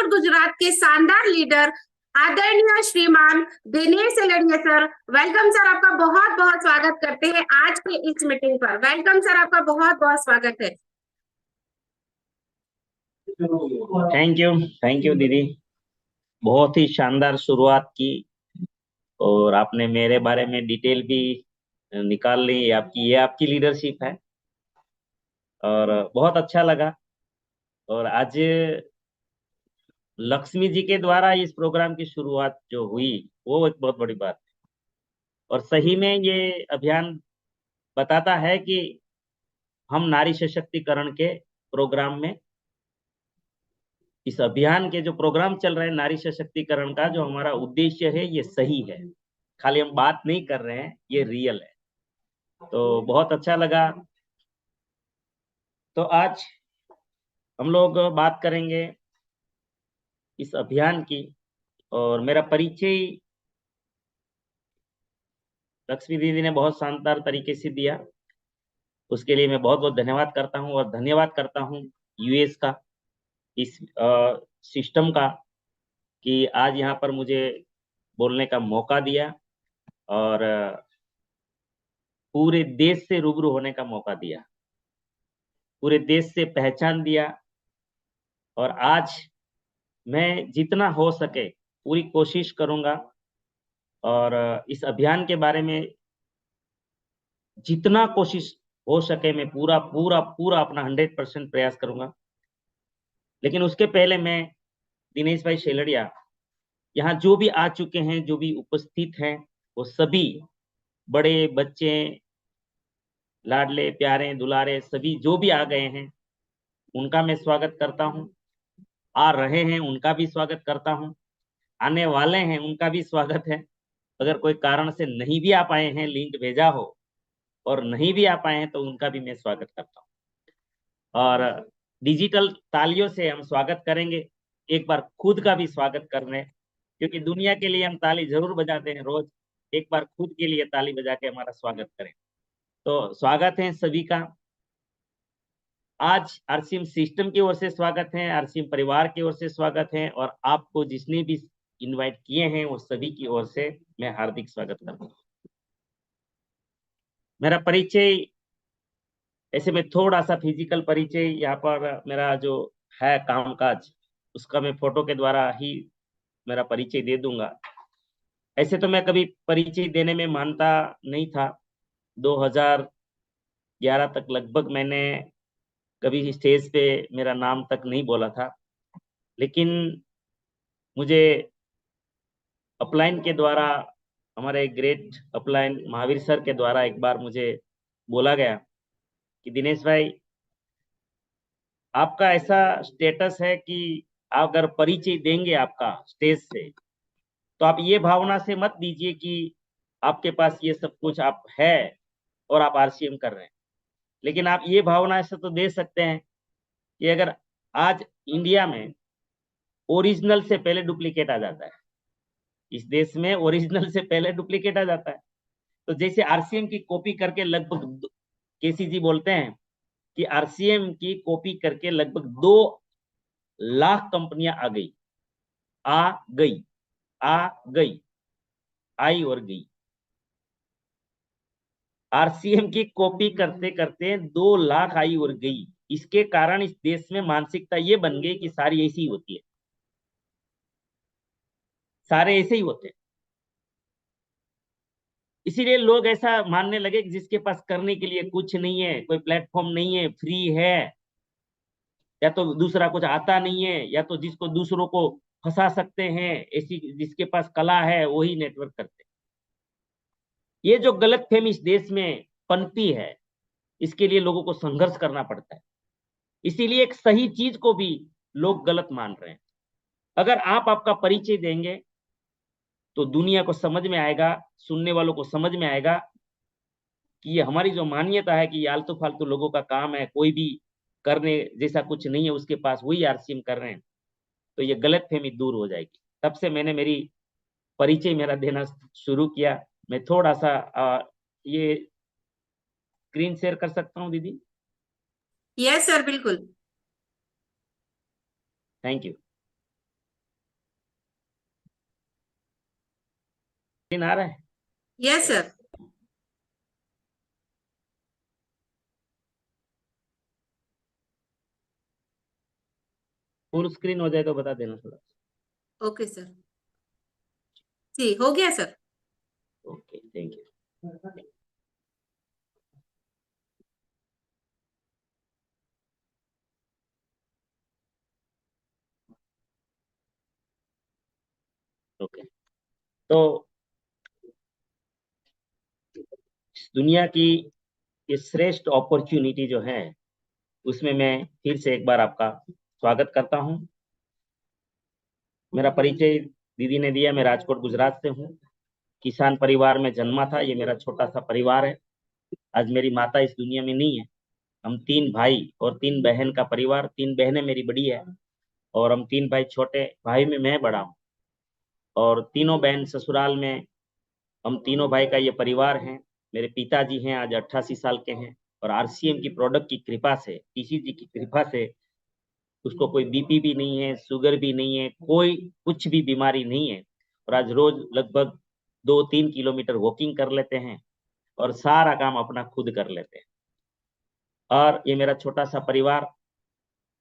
राजकोट गुजरात के शानदार लीडर आदरणीय श्रीमान दिनेश सेलड़िया सर। वेलकम सर, आपका बहुत बहुत स्वागत करते हैं आज के इस मीटिंग पर। वेलकम सर, आपका बहुत बहुत स्वागत है। थैंक यू दीदी, बहुत ही शानदार शुरुआत की और आपने मेरे बारे में डिटेल भी निकाल ली। ये आपकी लीडरशिप है और बहुत अच्छा लगा। और आज लक्ष्मी जी के द्वारा इस प्रोग्राम की शुरुआत जो हुई वो एक बहुत बड़ी बात है। और सही में ये अभियान बताता है कि हम नारी सशक्तिकरण के प्रोग्राम में, इस अभियान के जो प्रोग्राम चल रहे हैं नारी सशक्तिकरण का, जो हमारा उद्देश्य है ये सही है। खाली हम बात नहीं कर रहे हैं, ये रियल है। तो बहुत अच्छा लगा। तो आज हम लोग बात करेंगे इस अभियान की। और मेरा परिचय लक्ष्मी दीदी ने बहुत शानदार तरीके से दिया, उसके लिए मैं बहुत बहुत धन्यवाद करता हूं। और धन्यवाद करता हूं यूएस का, इस सिस्टम का, कि आज यहाँ पर मुझे बोलने का मौका दिया और पूरे देश से रूबरू होने का मौका दिया, पूरे देश से पहचान दिया। और आज मैं जितना हो सके पूरी कोशिश करूंगा और इस अभियान के बारे में जितना कोशिश हो सके मैं पूरा पूरा पूरा अपना 100% प्रयास करूंगा। लेकिन उसके पहले मैं दिनेश भाई शेलड़िया, यहाँ जो भी आ चुके हैं, जो भी उपस्थित हैं, वो सभी बड़े बच्चे, लाडले प्यारे दुलारे सभी जो भी आ गए हैं उनका मैं स्वागत करता हूँ। आ रहे हैं उनका भी स्वागत करता हूँ, आने वाले हैं उनका भी स्वागत है। अगर कोई कारण से नहीं भी आ पाए हैं, लिंक भेजा हो और नहीं भी आ पाए हैं, तो उनका भी मैं स्वागत करता हूँ। और डिजिटल तालियों से हम स्वागत करेंगे। एक बार खुद का भी स्वागत कर रहे हैं, क्योंकि दुनिया के लिए हम ताली जरूर बजाते हैं रोज। एक बार खुद के लिए ताली बजा के हमारा स्वागत करें। तो स्वागत है सभी का। आज आरसीएम सिस्टम की ओर से स्वागत है, आरसीएम परिवार की ओर से स्वागत है, और आपको जिसने भी इनवाइट किए हैं वो सभी की ओर से मैं हार्दिक स्वागत करता हूँ। मेरा परिचय, ऐसे में थोड़ा सा फिजिकल परिचय, यहाँ पर मेरा जो है कामकाज उसका मैं फोटो के द्वारा ही मेरा परिचय दे दूंगा। ऐसे तो मैं कभी परिचय देने में मानता नहीं था। 2011 तक लगभग मैंने कभी स्टेज पे मेरा नाम तक नहीं बोला था। लेकिन मुझे अपलाइन के द्वारा, हमारे ग्रेट अपलाइन महावीर सर के द्वारा एक बार मुझे बोला गया कि दिनेश भाई, आपका ऐसा स्टेटस है कि अगर परिचय देंगे आपका स्टेज से, तो आप ये भावना से मत दीजिए कि आपके पास ये सब कुछ आप है और आप आरसीएम कर रहे हैं। लेकिन आप ये भावना ऐसे तो दे सकते हैं कि अगर आज इंडिया में ओरिजिनल से पहले डुप्लीकेट आ जाता है, इस देश में ओरिजिनल से पहले डुप्लीकेट आ जाता है, तो जैसे आरसीएम की कॉपी करके लगभग, केसी जी बोलते हैं कि आरसीएम की कॉपी करके लगभग 2 लाख कंपनियां आ गई, आ गई, आ गई, आई और गई। आरसीएम की कॉपी करते करते 2 लाख आई और गई। इसके कारण इस देश में मानसिकता ये बन गई कि सारी ऐसी ही होती है, सारे ऐसे ही होते हैं। इसीलिए लोग ऐसा मानने लगे कि जिसके पास करने के लिए कुछ नहीं है, कोई प्लेटफॉर्म नहीं है, फ्री है, या तो दूसरा कुछ आता नहीं है, या तो जिसको दूसरों को फंसा सकते हैं, ऐसी जिसके पास कला है वही नेटवर्क करते हैं। ये जो गलत फहमी इस देश में पनपी है, इसके लिए लोगों को संघर्ष करना पड़ता है। इसीलिए एक सही चीज को भी लोग गलत मान रहे हैं। अगर आप आपका परिचय देंगे तो दुनिया को समझ में आएगा, सुनने वालों को समझ में आएगा कि ये हमारी जो मान्यता है कि ये आलतू फालतू लोगों का काम है, कोई भी करने जैसा कुछ नहीं है उसके पास, वही आरसीएम कर रहे हैं, तो ये गलत फहमी दूर हो जाएगी। तब से मैंने मेरी परिचय मेरा देना शुरू किया। मैं थोड़ा सा ये स्क्रीन शेयर कर सकता हूँ दीदी? यस सर, बिल्कुल। Thank you. आ रहा है? Yes sir. फुल स्क्रीन हो जाए तो बता देना थोड़ा। ओके सर, जी हो गया sir. Okay, thank you. Okay, तो दुनिया की ये श्रेष्ठ अपॉर्चुनिटी जो है, उसमें मैं फिर से एक बार आपका स्वागत करता हूं। मेरा परिचय दीदी ने दिया, मैं राजकोट गुजरात से हूं। किसान परिवार में जन्मा था, ये मेरा छोटा सा परिवार है। आज मेरी माता इस दुनिया में नहीं है। हम 3 भाई और 3 बहन का परिवार, 3 बहनें मेरी बड़ी है और हम 3 भाई छोटे, भाई में मैं बड़ा हूँ। और तीनों बहन ससुराल में, हम तीनों भाई का ये परिवार है। मेरे पिताजी हैं, आज 88 साल के हैं और आरसीएम की प्रोडक्ट की कृपा से, टीसीजी की कृपा से उसको कोई बीपी भी नहीं है, शुगर भी नहीं है, कोई कुछ भी बीमारी नहीं है। और आज रोज लगभग 2-3 किलोमीटर वॉकिंग कर लेते हैं और सारा काम अपना खुद कर लेते हैं। और ये मेरा छोटा सा परिवार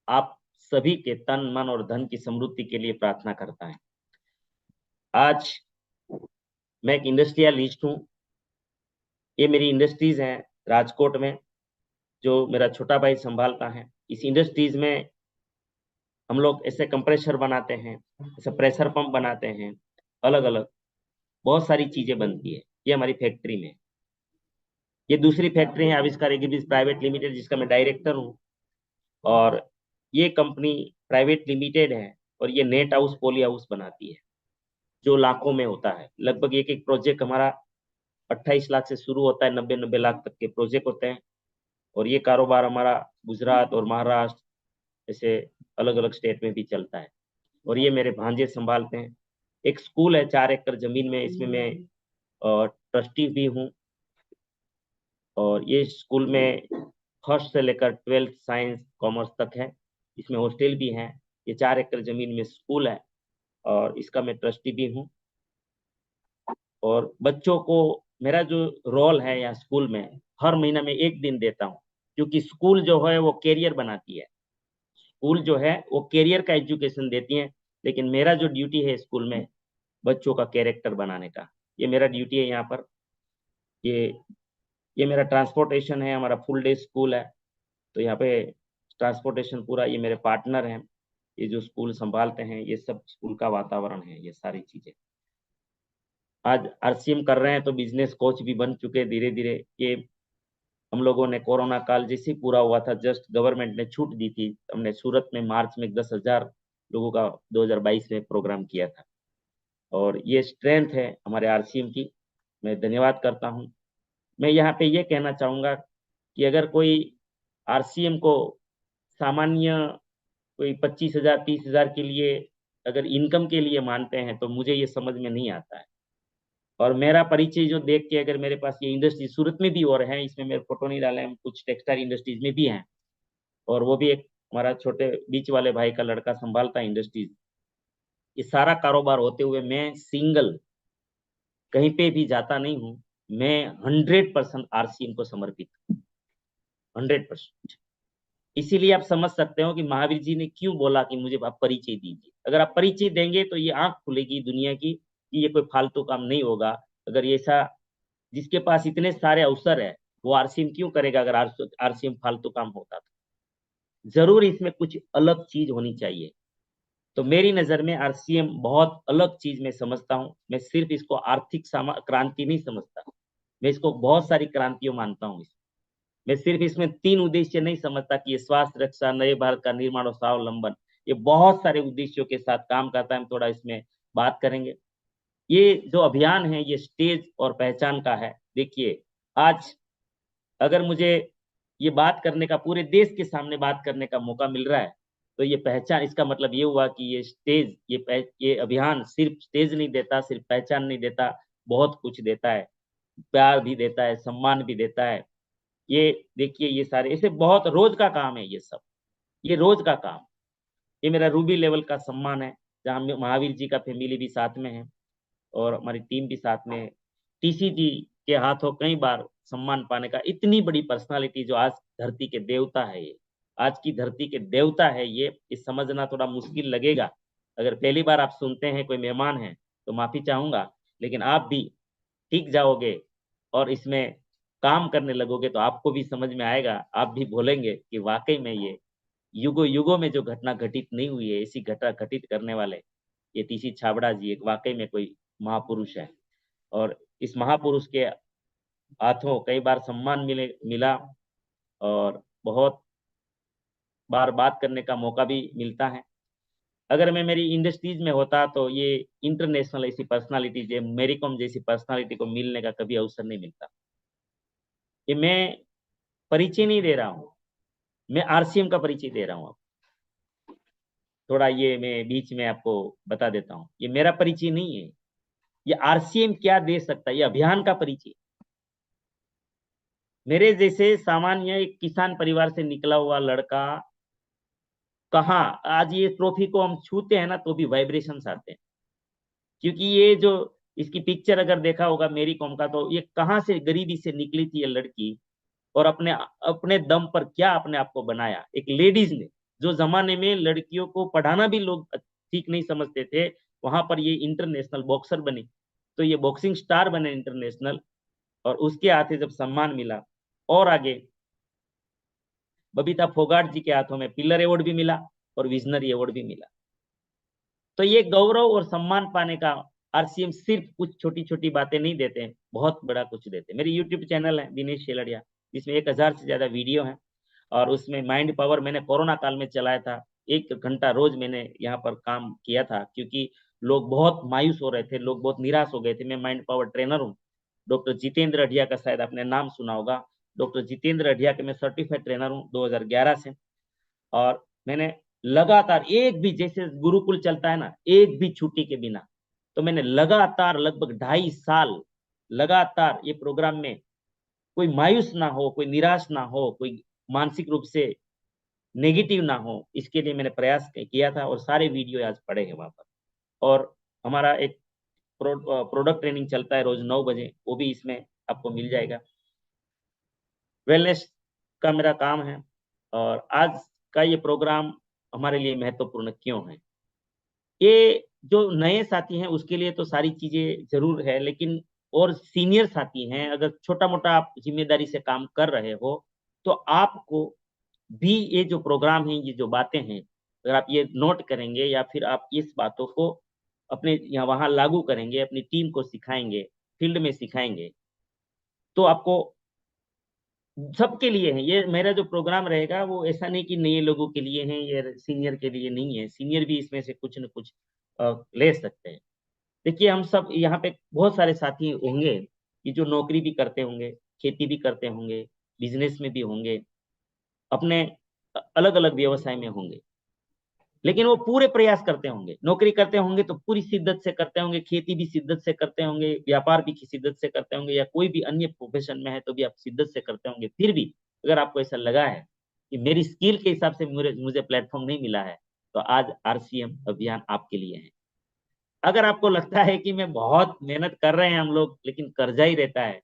आप सभी के तन मन और धन की समृद्धि के लिए प्रार्थना करता है। आज मैं एक इंडस्ट्रियलिस्ट हूँ। ये मेरी इंडस्ट्रीज हैं राजकोट में, जो मेरा छोटा भाई संभालता है। इस इंडस्ट्रीज में हम लोग ऐसे कंप्रेसर बनाते हैं, ऐसे प्रेशर पंप बनाते हैं, अलग अलग बहुत सारी चीजें बनती है ये हमारी फैक्ट्री में। ये दूसरी फैक्ट्री है आविष्कार एग्रीबिज प्राइवेट लिमिटेड, जिसका मैं डायरेक्टर हूँ। और ये कंपनी प्राइवेट लिमिटेड है और ये नेट हाउस पॉली हाउस बनाती है, जो लाखों में होता है। लगभग एक एक प्रोजेक्ट हमारा 28 लाख से शुरू होता है, 90-90 लाख तक के प्रोजेक्ट होते हैं। और ये कारोबार हमारा गुजरात और महाराष्ट्र ऐसे अलग अलग स्टेट में भी चलता है। और ये मेरे भांजे संभालते हैं। एक स्कूल है 4 एकड़ जमीन में, इसमें मैं ट्रस्टी भी हूँ। और ये स्कूल में फर्स्ट से लेकर 12th साइंस कॉमर्स तक है। इसमें हॉस्टल भी है। ये 4 एकड़ जमीन में स्कूल है और इसका मैं ट्रस्टी भी हूँ। और बच्चों को मेरा जो रोल है यहाँ स्कूल में, हर महीना में 1 दिन देता हूँ, क्योंकि स्कूल जो है वो कैरियर बनाती है। स्कूल जो है वो कैरियर का एजुकेशन देती है, लेकिन मेरा जो ड्यूटी है स्कूल में बच्चों का कैरेक्टर बनाने का, ये मेरा ड्यूटी है यहाँ पर। ये ये मेरा ट्रांसपोर्टेशन है, हमारा फुल डे स्कूल है। तो यहाँ पे ट्रांसपोर्टेशन पूरा, ये मेरे पार्टनर हैं, ये जो स्कूल संभालते हैं, ये सब स्कूल का वातावरण है, ये सारी चीजें। आज आरसीएम कर रहे हैं तो बिजनेस कोच भी बन चुके धीरे धीरे। ये हम लोगों ने कोरोना काल जैसे पूरा हुआ था, जस्ट गवर्नमेंट ने छूट दी थी, हमने सूरत में मार्च में 10,000 लोगों का 2022 में प्रोग्राम किया था। और ये स्ट्रेंथ है हमारे आरसीएम की, मैं धन्यवाद करता हूँ। मैं यहाँ पे ये कहना चाहूंगा कि अगर कोई आरसीएम को सामान्य कोई 25,000 30,000 के लिए अगर इनकम के लिए मानते हैं तो मुझे ये समझ में नहीं आता है। और मेरा परिचय जो देख के, अगर मेरे पास ये इंडस्ट्री सूरत में भी और है, इसमें मेरे फोटो नहीं डाले हैं, कुछ टेक्सटाइल इंडस्ट्रीज में भी हैं, और वो भी एक हमारा छोटे बीच वाले भाई का लड़का संभालता है इंडस्ट्रीज। ये सारा कारोबार होते हुए मैं सिंगल कहीं पे भी जाता नहीं हूँ। मैं 100% आरसीएम को समर्पित हूँ, 100%। इसीलिए आप समझ सकते हो कि महावीर जी ने क्यों बोला कि मुझे आप परिचय दीजिए। अगर आप परिचय देंगे तो ये आंख खुलेगी दुनिया की कि ये कोई फालतू काम नहीं होगा। अगर ये ऐसा, जिसके पास इतने सारे अवसर है, वो आरसीएम क्यों करेगा? अगर आरसीएम फालतू काम होता तो जरूर इसमें कुछ अलग चीज होनी चाहिए। तो मेरी नजर में आरसीएम बहुत अलग चीज मैं समझता हूँ। मैं सिर्फ इसको आर्थिक क्रांति नहीं समझता, मैं इसको बहुत सारी क्रांतियों मानता हूँ। मैं सिर्फ इसमें 3 उद्देश्य नहीं समझता कि ये स्वास्थ्य रक्षा, नए भारत का निर्माण और स्वावलंबन, ये बहुत सारे उद्देश्यों के साथ काम करता है। हम थोड़ा इसमें बात करेंगे। ये जो अभियान है ये स्टेज और पहचान का है। देखिए, आज अगर मुझे ये बात करने का, पूरे देश के सामने बात करने का मौका मिल रहा है, तो ये पहचान, इसका मतलब ये हुआ कि ये स्टेज, ये अभियान सिर्फ स्टेज नहीं देता, सिर्फ पहचान नहीं देता, बहुत कुछ देता है। प्यार भी देता है, सम्मान भी देता है। ये देखिए, ये सारे ऐसे बहुत रोज का काम है, ये सब ये रोज का काम। ये मेरा रूबी लेवल का सम्मान है, जहाँ महावीर जी का फैमिली भी साथ में है। और हमारी टीम भी साथ में, टीसी जी के हाथों कई बार सम्मान पाने का, इतनी बड़ी पर्सनालिटी जो आज धरती के देवता है, ये आज की धरती के देवता है, ये समझना थोड़ा मुश्किल लगेगा। अगर पहली बार आप सुनते हैं, कोई मेहमान है, तो माफी चाहूंगा, लेकिन आप भी सीख जाओगे और इसमें काम करने लगोगे तो आपको भी समझ में आएगा। आप भी बोलेंगे कि वाकई में ये युगों युगों में जो घटना घटित नहीं हुई है, ऐसी घटना घटित करने वाले ये टीसी छाबड़ा जी एक वाकई में कोई महापुरुष है। और इस महापुरुष के हाथों कई बार सम्मान मिला और बहुत बार बात करने का मौका भी मिलता है। अगर मैं मेरी इंडस्ट्रीज में होता तो ये इंटरनेशनल ऐसी पर्सनालिटी, जो मेरी कॉम जैसी पर्सनालिटी को मिलने का कभी अवसर नहीं मिलता। ये मैं परिचय नहीं दे रहा हूँ, मैं आरसीएम का परिचय दे रहा हूँ। थोड़ा ये मैं बीच में आपको बता देता हूँ, ये मेरा परिचय नहीं है, ये आरसीएम क्या दे सकता है, ये अभियान का परिचय। मेरे जैसे सामान्य एक किसान परिवार से निकला हुआ लड़का, कहाँ आज ये ट्रॉफी को हम छूते हैं ना तो भी वाइब्रेशंस आते हैं। क्योंकि ये जो इसकी पिक्चर अगर देखा होगा मेरी कॉम का, तो ये कहाँ से गरीबी से निकली थी ये लड़की, और अपने अपने दम पर क्या अपने आप को बनाया एक लेडीज ने। जो जमाने में लड़कियों को पढ़ाना भी लोग ठीक नहीं समझते थे, वहां पर ये इंटरनेशनल बॉक्सर बनी, तो ये बॉक्सिंग स्टार बने इंटरनेशनल। और उसके हाथे जब सम्मान मिला, और आगे बबीता फोगाट जी के हाथों में पिलर अवार्ड भी मिला और विजनरी अवार्ड भी मिला। तो ये गौरव और सम्मान पाने का आरसीएम सिर्फ कुछ छोटी छोटी बातें नहीं देते हैं, बहुत बड़ा कुछ देते हैं। मेरी यूट्यूब चैनल है दिनेश शेलड़िया, जिसमें 1000 से ज्यादा वीडियो हैं, और उसमें माइंड पावर मैंने कोरोना काल में चलाया था। 1 घंटा रोज मैंने यहाँ पर काम किया था, क्योंकि लोग बहुत मायूस हो रहे थे, लोग बहुत निराश हो गए थे। मैं माइंड पावर ट्रेनर हूँ। डॉक्टर जितेंद्र अढ़िया का शायद आपने नाम सुना होगा। डॉक्टर जितेंद्र अढ़िया के मैं सर्टिफाइड ट्रेनर हूँ 2011 से। और मैंने लगातार एक भी, जैसे गुरुकुल चलता है ना, एक भी छुट्टी के बिना, तो मैंने लगातार लगभग 2.5 साल लगातार ये प्रोग्राम में कोई मायूस ना हो, कोई निराश ना हो, कोई मानसिक रूप से नेगेटिव ना हो, इसके लिए मैंने प्रयास किया था। और सारे वीडियो आज पड़े हैं वहां पर। और हमारा एक प्रोडक्ट ट्रेनिंग चलता है रोज 9 बजे, वो भी इसमें आपको मिल जाएगा। वेलनेस का मेरा काम है। और आज का ये प्रोग्राम हमारे लिए महत्वपूर्ण क्यों है, ये जो नए साथी हैं उसके लिए तो सारी चीजें जरूर है, लेकिन और सीनियर साथी हैं, अगर छोटा मोटा आप जिम्मेदारी से काम कर रहे हो, तो आपको भी ये जो प्रोग्राम है, ये जो बातें हैं, अगर आप ये नोट करेंगे या फिर आप इस बातों को अपने यहाँ वहां लागू करेंगे, अपनी टीम को सिखाएंगे, फील्ड में सिखाएंगे, तो आपको सबके लिए है। ये मेरा जो प्रोग्राम रहेगा वो ऐसा नहीं कि नए लोगों के लिए है, ये सीनियर के लिए नहीं है। सीनियर भी इसमें से कुछ न कुछ ले सकते हैं। देखिए, हम सब यहाँ पे बहुत सारे साथी होंगे कि जो नौकरी भी करते होंगे, खेती भी करते होंगे, बिजनेस में भी होंगे, अपने अलग अलग व्यवसाय में होंगे, लेकिन वो पूरे प्रयास करते होंगे। नौकरी करते होंगे तो पूरी शिद्दत से करते होंगे, खेती भी शिद्दत से करते होंगे, व्यापार भी शिद्दत से करते होंगे, या कोई भी अन्य प्रोफेशन में है तो भी आप शिद्दत से करते होंगे। फिर भी अगर आपको ऐसा लगा है कि मेरी स्किल के हिसाब से मुझे प्लेटफॉर्म नहीं मिला है, तो आज आरसीएम अभियान आपके लिए है। अगर आपको लगता है कि मैं बहुत मेहनत कर रहे हैं हम लोग, लेकिन कर्जा ही रहता है,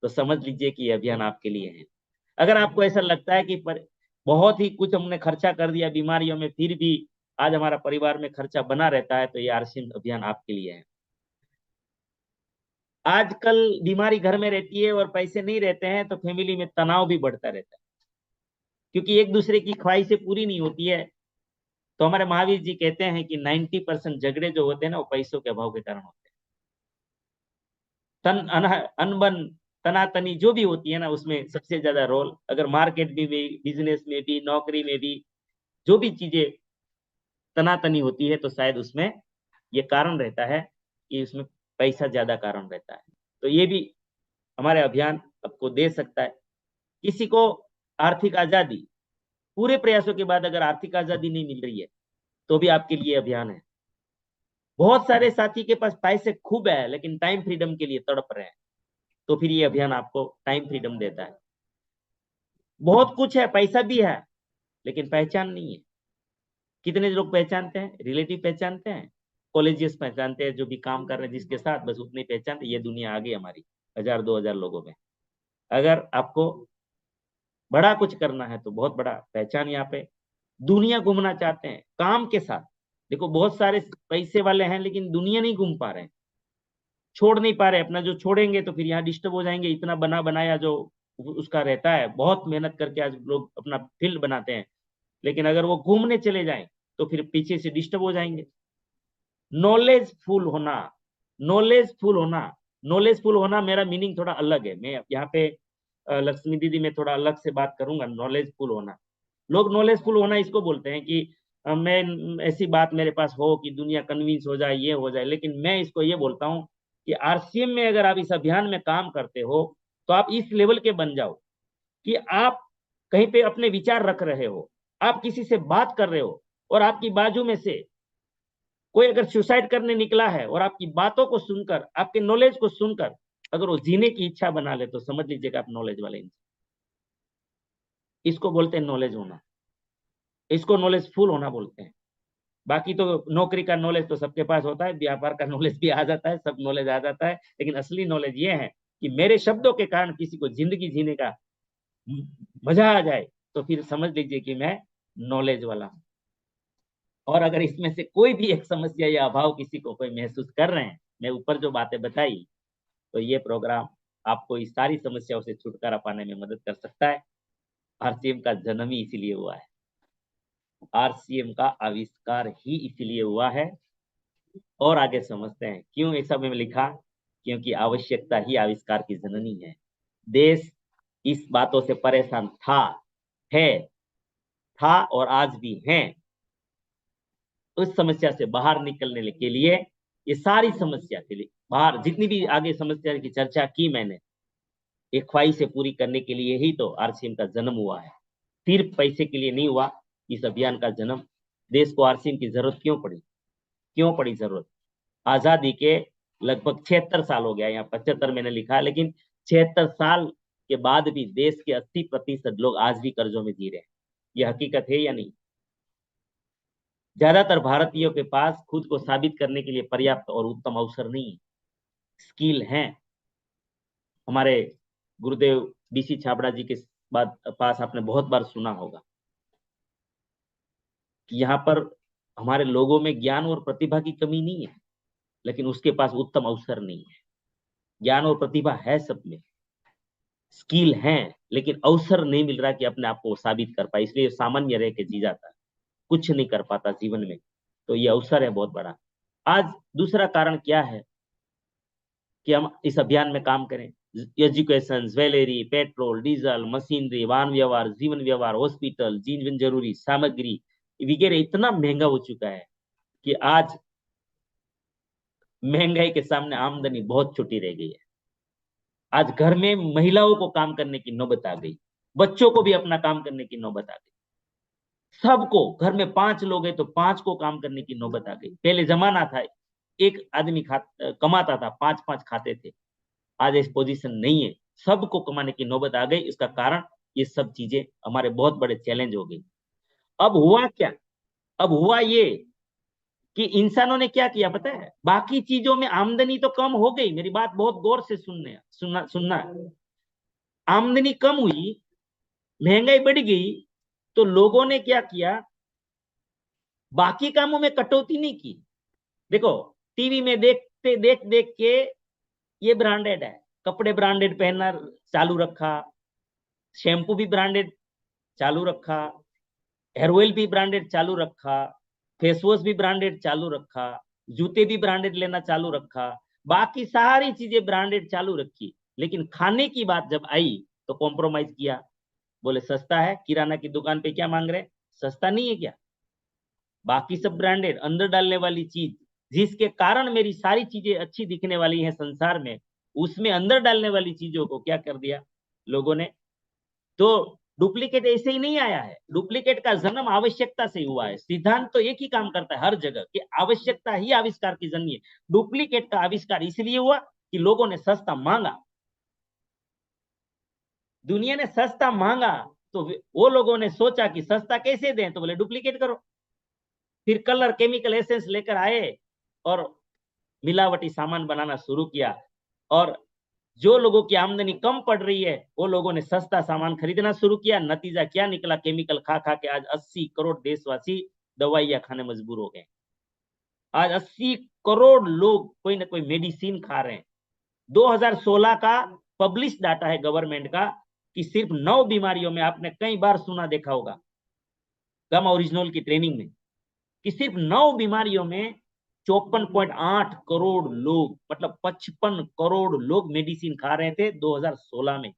तो समझ लीजिए कि ये अभियान आपके लिए है। अगर आपको ऐसा लगता है कि बहुत ही कुछ हमने खर्चा कर दिया बीमारियों में, फिर भी आज हमारा परिवार में खर्चा बना रहता है, तो ये आरसीएम अभियान आपके लिए है। आजकल बीमारी घर में रहती है और पैसे नहीं रहते हैं, तो फैमिली में तनाव भी बढ़ता रहता है, क्योंकि एक दूसरे की ख्वाहिशें पूरी नहीं होती है। तो हमारे महावीर जी कहते हैं कि 90% झगड़े जो होते हैं ना, वो पैसों के अभाव के कारण होते हैं। अनबन, तनातनी जो भी होती है ना, उसमें सबसे ज्यादा रोल, अगर मार्केट में भी, बिजनेस में भी, नौकरी में भी जो भी चीजें तनातनी होती है, तो शायद उसमें ये कारण रहता है कि उसमें पैसा ज्यादा कारण रहता है। तो ये भी हमारे अभियान आपको दे सकता है। किसी को आर्थिक आजादी, पूरे प्रयासों के बाद अगर आर्थिक आजादी नहीं मिल रही है, तो भी आपके लिए अभियान है। बहुत सारे साथी के पास पैसे खूब है, लेकिन टाइम फ्रीडम के लिए तड़प रहे हैं, तो फिर ये अभियान आपको टाइम फ्रीडम देता है। बहुत कुछ है, पैसा भी है, लेकिन पहचान नहीं है। कितने लोग पहचानते हैं? रिलेटिव पहचानते हैं, कॉलेजेस पहचानते हैं, जो भी काम कर रहे हैं जिसके साथ, बस उतनी पहचानते, ये दुनिया आ गई हमारी 1000-2000 लोगों में। अगर आपको बड़ा कुछ करना है तो बहुत बड़ा पहचान यहाँ पे। दुनिया घूमना चाहते हैं काम के साथ, देखो बहुत सारे पैसे वाले हैं लेकिन दुनिया नहीं घूम पा रहे हैं, छोड़ नहीं पा रहे अपना, जो छोड़ेंगे तो फिर यहाँ डिस्टर्ब हो जाएंगे। इतना बना बनाया जो उसका रहता है, बहुत मेहनत करके आज लोग अपना फील्ड बनाते हैं, लेकिन अगर वो घूमने चले जाएं तो फिर पीछे से डिस्टर्ब हो जाएंगे। नॉलेजफुल होना, नॉलेजफुल होना, नॉलेजफुल होना मेरा मीनिंग थोड़ा अलग है। मैं यहाँ पे लक्ष्मी दीदी में थोड़ा अलग से बात करूंगा। नॉलेजफुल होना, लोग नॉलेजफुल होना इसको बोलते हैं कि मैं ऐसी बात मेरे पास हो कि दुनिया कन्विंस हो जाए, ये हो जाए, लेकिन मैं इसको ये बोलता हूँ कि आरसीएम में अगर आप इस अभियान में काम करते हो तो आप इस लेवल के बन जाओ कि आप कहीं पे अपने विचार रख रहे हो, आप किसी से बात कर रहे हो और आपकी बाजू में से कोई अगर सुसाइड करने निकला है और आपकी बातों को सुनकर, आपके नॉलेज को सुनकर अगर वो जीने की इच्छा बना ले तो समझ लीजिएगा आप नॉलेज वाले इंसान। इसको बोलते हैं नॉलेज होना, इसको नॉलेजफुल होना बोलते हैं। बाकी तो नौकरी का नॉलेज तो सबके पास होता है, व्यापार का नॉलेज भी आ जाता है, सब नॉलेज आ जाता है, लेकिन असली नॉलेज ये है कि मेरे शब्दों के कारण किसी को जिंदगी जीने का मजा आ जाए तो फिर समझ लीजिए कि मैं नॉलेज वाला हूं। और अगर इसमें से कोई भी एक समस्या या अभाव किसी को कोई महसूस कर रहे हैं, मैं ऊपर जो बातें बताई, तो ये प्रोग्राम आपको इस सारी समस्याओं से छुटकारा पाने में मदद कर सकता है। आरसीएम का जन्म ही इसीलिए हुआ है, आरसीएम का आविष्कार ही इसीलिए हुआ है। और आगे समझते हैं क्यों ऐसा मैंने लिखा, क्योंकि आवश्यकता ही आविष्कार की जननी है। देश इस बातों से परेशान है, था और आज भी है। उस समस्या से बाहर निकलने के लिए, ये सारी समस्या के लिए बाहर जितनी भी आगे समस्या की चर्चा की मैंने, एक ख्वाहिश से पूरी करने के लिए ही तो आरसीएम का जन्म हुआ है, सिर्फ पैसे के लिए नहीं हुआ इस अभियान का जन्म। देश को आरसीएम की जरूरत क्यों पड़ी जरूरत? आजादी के लगभग 76 साल हो गया, यहाँ 75 मैंने लिखा, लेकिन 76 साल के बाद भी देश के 80% लोग आज भी कर्जों में जी रहे हैं। यह हकीकत है या नहीं? ज्यादातर भारतीयों के पास खुद को साबित करने के लिए पर्याप्त और उत्तम अवसर नहीं है, स्किल हैं। हमारे गुरुदेव बीसी छाबड़ा जी के पास आपने बहुत बार सुना होगा कि यहाँ पर हमारे लोगों में ज्ञान और प्रतिभा की कमी नहीं है, लेकिन उसके पास उत्तम अवसर नहीं है। ज्ञान और प्रतिभा है सब में, स्किल है, लेकिन अवसर नहीं मिल रहा कि अपने आप को साबित कर पाए, इसलिए सामान्य रह के जी जाता है, कुछ नहीं कर पाता जीवन में। तो ये अवसर है बहुत बड़ा। आज दूसरा कारण क्या है कि हम इस अभियान में काम करें? Education, jewellery, petrol, diesel, machinery, वाहन व्यवहार, जीवन व्यवहार, हॉस्पिटल, जीवन जरूरी सामग्री वगैरह इतना महंगा हो चुका है कि आज महंगाई के सामने आमदनी बहुत छोटी रह गई है। आज घर में महिलाओं को काम करने की नौबत आ गई, बच्चों को भी अपना काम करने की नौबत आ गई, सबको। घर में 5 लोग हैं तो 5 को काम करने की नौबत आ गई। पहले जमाना था एक आदमी कमाता था, 5-5 खाते थे। आज इस पोजीशन नहीं है, सबको कमाने की नौबत आ गई। इसका कारण ये सब चीजें हमारे बहुत बड़े चैलेंज हो गई। अब हुआ क्या? अब हुआ ये कि इंसानों ने क्या किया पता है? बाकी चीजों में आमदनी तो कम हो गई, मेरी बात बहुत गौर से सुनना है। आमदनी कम हुई, महंगाई बढ़ गई, तो लोगों ने क्या किया? बाकी कामों में कटौती नहीं की। देखो, टीवी में देखते देख देख के ये ब्रांडेड है, कपड़े ब्रांडेड पहनना चालू रखा, शैम्पू भी ब्रांडेड चालू रखा, हेयर ऑयल भी ब्रांडेड चालू रखा, फेस वॉश भी ब्रांडेड चालू रखा, जूते भी ब्रांडेड लेना चालू रखा, बाकी सारी चीजें ब्रांडेड चालू रखी। लेकिन खाने की बात जब आई तो कॉम्प्रोमाइज किया, बोले सस्ता है। किराना की दुकान पे क्या मांग रहे? सस्ता नहीं है क्या? बाकी सब ब्रांडेड, अंदर डालने वाली चीज, जिसके कारण मेरी सारी चीजें अच्छी दिखने वाली हैं संसार में, उसमें अंदर डालने वाली चीजों को क्या कर दिया लोगों ने? तो डुप्लीकेट ऐसे ही नहीं आया है, डुप्लीकेट का जन्म आवश्यकता से हुआ है। सिद्धांत तो एक ही काम करता है हर जगह कि आवश्यकता ही आविष्कार की जननी है। डुप्लीकेट का आविष्कार इसलिए हुआ कि लोगों ने सस्ता मांगा, दुनिया ने सस्ता मांगा, तो वो लोगों ने सोचा कि सस्ता कैसे दें, तो बोले डुप्लीकेट करो। फिर कलर, केमिकल एसेंस लेकर आए, और मिलावटी सामान बनाना शुरू किया, और जो लोगों की आमदनी कम पड़ रही है वो लोगों ने सस्ता सामान खरीदना शुरू किया। नतीजा क्या निकला? केमिकल खा खा के आज 80 करोड़ देशवासी दवाइयां खाने मजबूर हो गए। आज 80 करोड़ लोग कोई ना कोई मेडिसिन खा रहे हैं। 2016 का पब्लिश डाटा है गवर्नमेंट का कि सिर्फ 9 बीमारियों में, आपने कई बार सुना देखा होगा गामा ओरिजिनल की ट्रेनिंग में, कि सिर्फ 9 बीमारियों में 54.8 करोड़ लोग, मतलब 55 करोड़ लोग मेडिसिन खा रहे थे 2016 में,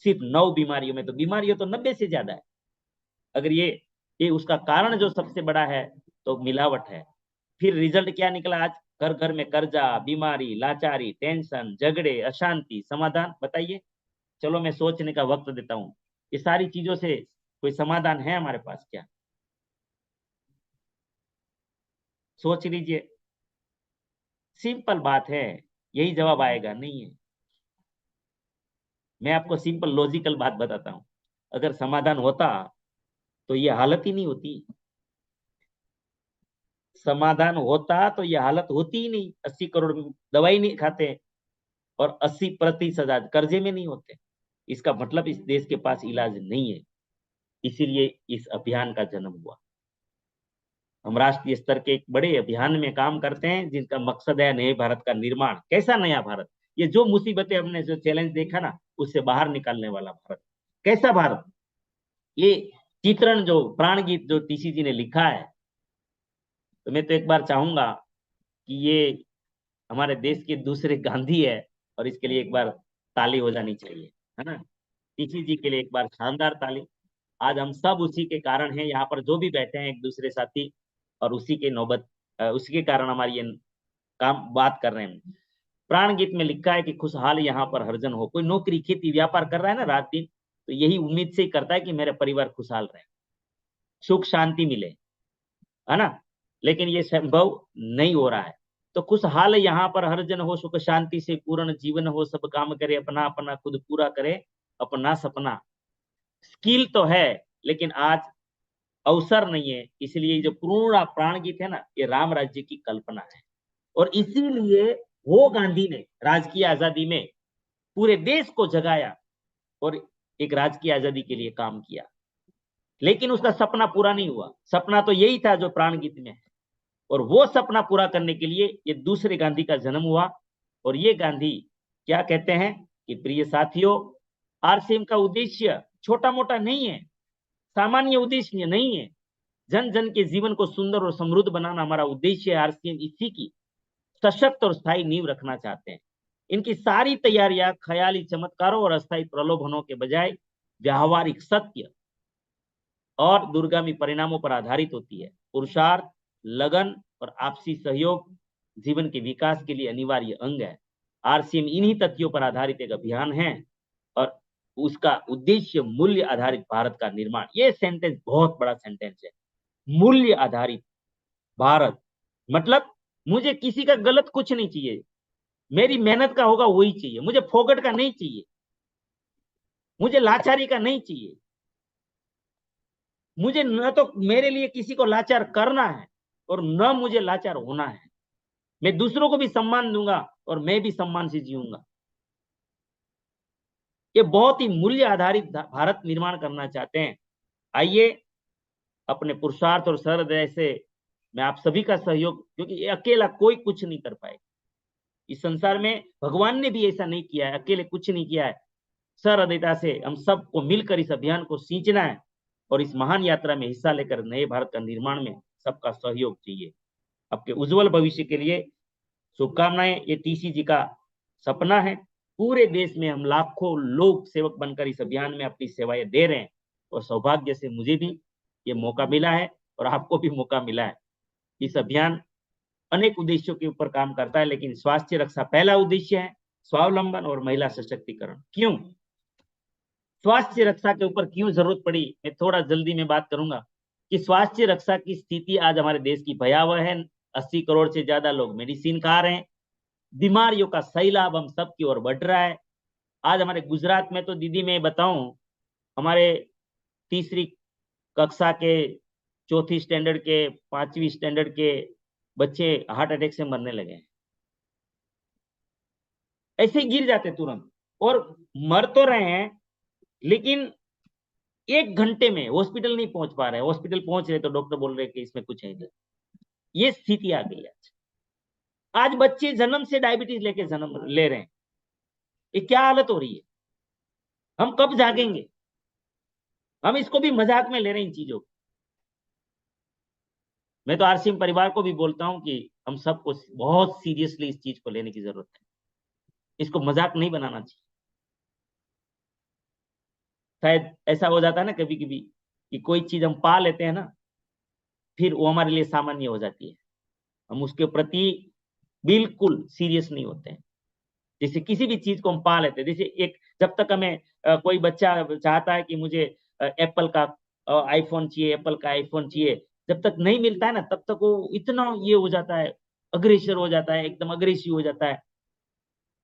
सिर्फ 9 बीमारियों में। तो बीमारियों तो 90 से ज्यादा है। अगर ये उसका कारण जो सबसे बड़ा है तो मिलावट है। फिर रिजल्ट क्या निकला? आज घर घर में कर्जा, बीमारी, लाचारी, टेंशन, झगड़े, अशांति। समाधान बताइए? चलो मैं सोचने का वक्त देता हूं। ये सारी चीजों से कोई समाधान है हमारे पास क्या? सोच लीजिए। सिंपल बात है, यही जवाब आएगा? नहीं है। मैं आपको सिंपल लॉजिकल बात बताता हूं। अगर समाधान होता तो ये हालत ही नहीं होती। समाधान होता तो ये हालत होती ही नहीं। 80 करोड़ दवाई नहीं खाते और 80% आज कर्जे में नहीं होते। इसका मतलब इस देश के पास इलाज नहीं है। इसीलिए इस अभियान का जन्म हुआ। हम राष्ट्रीय स्तर के एक बड़े अभियान में काम करते हैं जिनका मकसद है नए भारत का निर्माण। कैसा नया भारत? ये जो मुसीबतें हमने जो चैलेंज देखा ना, उससे बाहर निकालने वाला भारत। कैसा भारत? ये चित्रण जो प्राण गीत जो टीसी जी ने लिखा है, तो मैं तो एक बार चाहूंगा कि ये हमारे देश के दूसरे गांधी है, और इसके लिए एक बार ताली हो जानी चाहिए, है ना? टीसी जी के लिए एक बार शानदार ताली। आज हम सब उसी के कारण हैं यहाँ पर जो भी बैठे हैं, एक दूसरे साथी, और उसी के नौबत उसी के कारण हमारी ये काम बात कर रहे हैं। प्राण गीत में लिखा है कि खुशहाल यहाँ पर हरजन हो। कोई नौकरी खेती व्यापार कर रहा है ना रात दिन, तो यही उम्मीद से ही करता है कि मेरा परिवार खुशहाल रहे, सुख शांति मिले, है ना? लेकिन ये संभव नहीं हो रहा है। तो खुशहाल यहाँ पर हर जन हो, सुख शांति से पूर्ण जीवन हो, सब काम करे अपना अपना, खुद पूरा करे अपना सपना। स्किल तो है लेकिन आज अवसर नहीं है। इसलिए जो पूर्ण प्राण गीत है ना, ये राम राज्य की कल्पना है। और इसीलिए वो गांधी ने राजकीय आजादी में पूरे देश को जगाया और एक राजकीय आजादी के लिए काम किया। लेकिन उसका सपना पूरा नहीं हुआ। सपना तो यही था जो प्राण गीत में है, और वो सपना पूरा करने के लिए ये दूसरे गांधी का जन्म हुआ। और ये गांधी क्या कहते हैं कि प्रिय साथियों, आरसीएम का उद्देश्य छोटा मोटा नहीं है, सामान्य उद्देश्य नहीं है। जन जन के जीवन को सुंदर और समृद्ध बनाना हमारा उद्देश्य है। आरसीएम इसी की सशक्त और स्थायी नींव रखना चाहते हैं। इनकी सारी तैयारियां ख्याली चमत्कारों और अस्थायी प्रलोभनों के बजाय व्यावहारिक सत्य और दूरगामी परिणामों पर आधारित होती है। पुरुषार्थ, लगन और आपसी सहयोग जीवन के विकास के लिए अनिवार्य अंग है। आरसीएम इन्हीं तथ्यों पर आधारित एक अभियान है और उसका उद्देश्य मूल्य आधारित भारत का निर्माण। ये सेंटेंस बहुत बड़ा सेंटेंस है। मूल्य आधारित भारत मतलब मुझे किसी का गलत कुछ नहीं चाहिए, मेरी मेहनत का होगा वही चाहिए। मुझे फोगट का नहीं चाहिए, मुझे लाचारी का नहीं चाहिए। मुझे न तो मेरे लिए किसी को लाचार करना है और न मुझे लाचार होना है। मैं दूसरों को भी सम्मान दूंगा और मैं भी सम्मान से जीऊंगा। ये बहुत ही मूल्य आधारित भारत निर्माण करना चाहते हैं। आइए अपने पुरुषार्थ और सहृदय से मैं आप सभी का सहयोग, क्योंकि ये अकेला कोई कुछ नहीं कर पाएगा। इस संसार में भगवान ने भी ऐसा नहीं किया है, अकेले कुछ नहीं किया है। सहृदयता से हम सबको मिलकर इस अभियान को सींचना है और इस महान यात्रा में हिस्सा लेकर नए भारत का निर्माण में सबका सहयोग चाहिए। आपके उज्जवल भविष्य के लिए शुभकामनाएं। ये टीसी जी का सपना है। पूरे देश में हम लाखों लोग सेवक बनकर इस अभियान में अपनी सेवाएं दे रहे हैं और सौभाग्य से मुझे भी ये मौका मिला है और आपको भी मौका मिला है। इस अभियान अनेक उद्देश्यों के ऊपर काम करता है, लेकिन स्वास्थ्य रक्षा पहला उद्देश्य है, स्वावलंबन और महिला सशक्तिकरण। क्यों स्वास्थ्य रक्षा के ऊपर क्यों जरूरत पड़ी, मैं थोड़ा जल्दी में बात करूंगा कि स्वास्थ्य रक्षा की स्थिति आज हमारे देश की भयावह है। 80 करोड़ से ज्यादा लोग मेडिसिन खा रहे हैं। बीमारियों का सैलाब हम सब की ओर बढ़ रहा है। आज हमारे गुजरात में तो दीदी मैं बताऊं, हमारे तीसरी कक्षा के, चौथी स्टैंडर्ड के, 5वीं स्टैंडर्ड के बच्चे हार्ट अटैक से मरने लगे हैं, ऐसे ही गिर जाते तुरंत, और मर तो रहे हैं लेकिन 1 घंटे में हॉस्पिटल नहीं पहुंच पा रहे हैं। हॉस्पिटल पहुंच रहे तो डॉक्टर बोल रहे हैं कि इसमें कुछ है नहीं। ये स्थिति आ गई आज। आज बच्चे जन्म से डायबिटीज लेके जन्म ले रहे हैं। ये क्या हालत हो रही है? हम कब जागेंगे? हम इसको भी मजाक में ले रहे हैं इन चीजों को। मैं तो आरसीएम परिवार को भी बोलता हूं कि हम सबको बहुत सीरियसली इस चीज को लेने की जरूरत है। इसको मजाक नहीं बनाना चाहिए। शायद ऐसा हो जाता है ना कभी कभी कि कोई चीज हम पा लेते हैं ना, फिर वो हमारे लिए सामान्य हो जाती है। हम उसके प्रति बिल्कुल सीरियस नहीं होते हैं। जैसे किसी भी चीज को हम पा लेते हैं, जैसे एक जब तक हमें कोई बच्चा चाहता है कि मुझे एप्पल का आईफोन चाहिए, एप्पल का आईफोन चाहिए, जब तक नहीं मिलता है ना तब तक वो इतना ये हो जाता है, अग्रेसर हो जाता है, एकदम अग्रेसिव हो जाता है,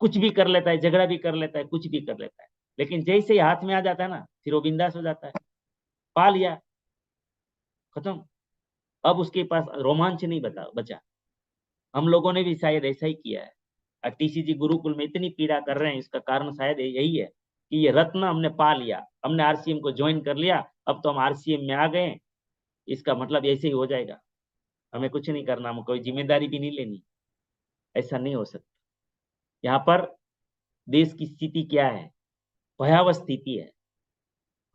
कुछ भी कर लेता है, झगड़ा भी कर लेता है, कुछ भी कर लेता है। लेकिन जैसे ही हाथ में आ जाता है ना, फिर वो बिंदास हो जाता है। पा लिया, खत्म। अब उसके पास रोमांच नहीं बचा। हम लोगों ने भी शायद ऐसा ही किया है। टीसीजी गुरुकुल में इतनी पीड़ा कर रहे हैं, इसका कारण शायद यही है कि ये रत्न हमने पा लिया, हमने आरसीएम को ज्वाइन कर लिया, अब तो हम आरसीएम में आ गए। इसका मतलब ऐसे ही हो जाएगा, हमें कुछ नहीं करना, हमें कोई जिम्मेदारी भी नहीं लेनी। ऐसा नहीं हो सकता। यहाँ पर देश की स्थिति क्या है? भयावह स्थिति है।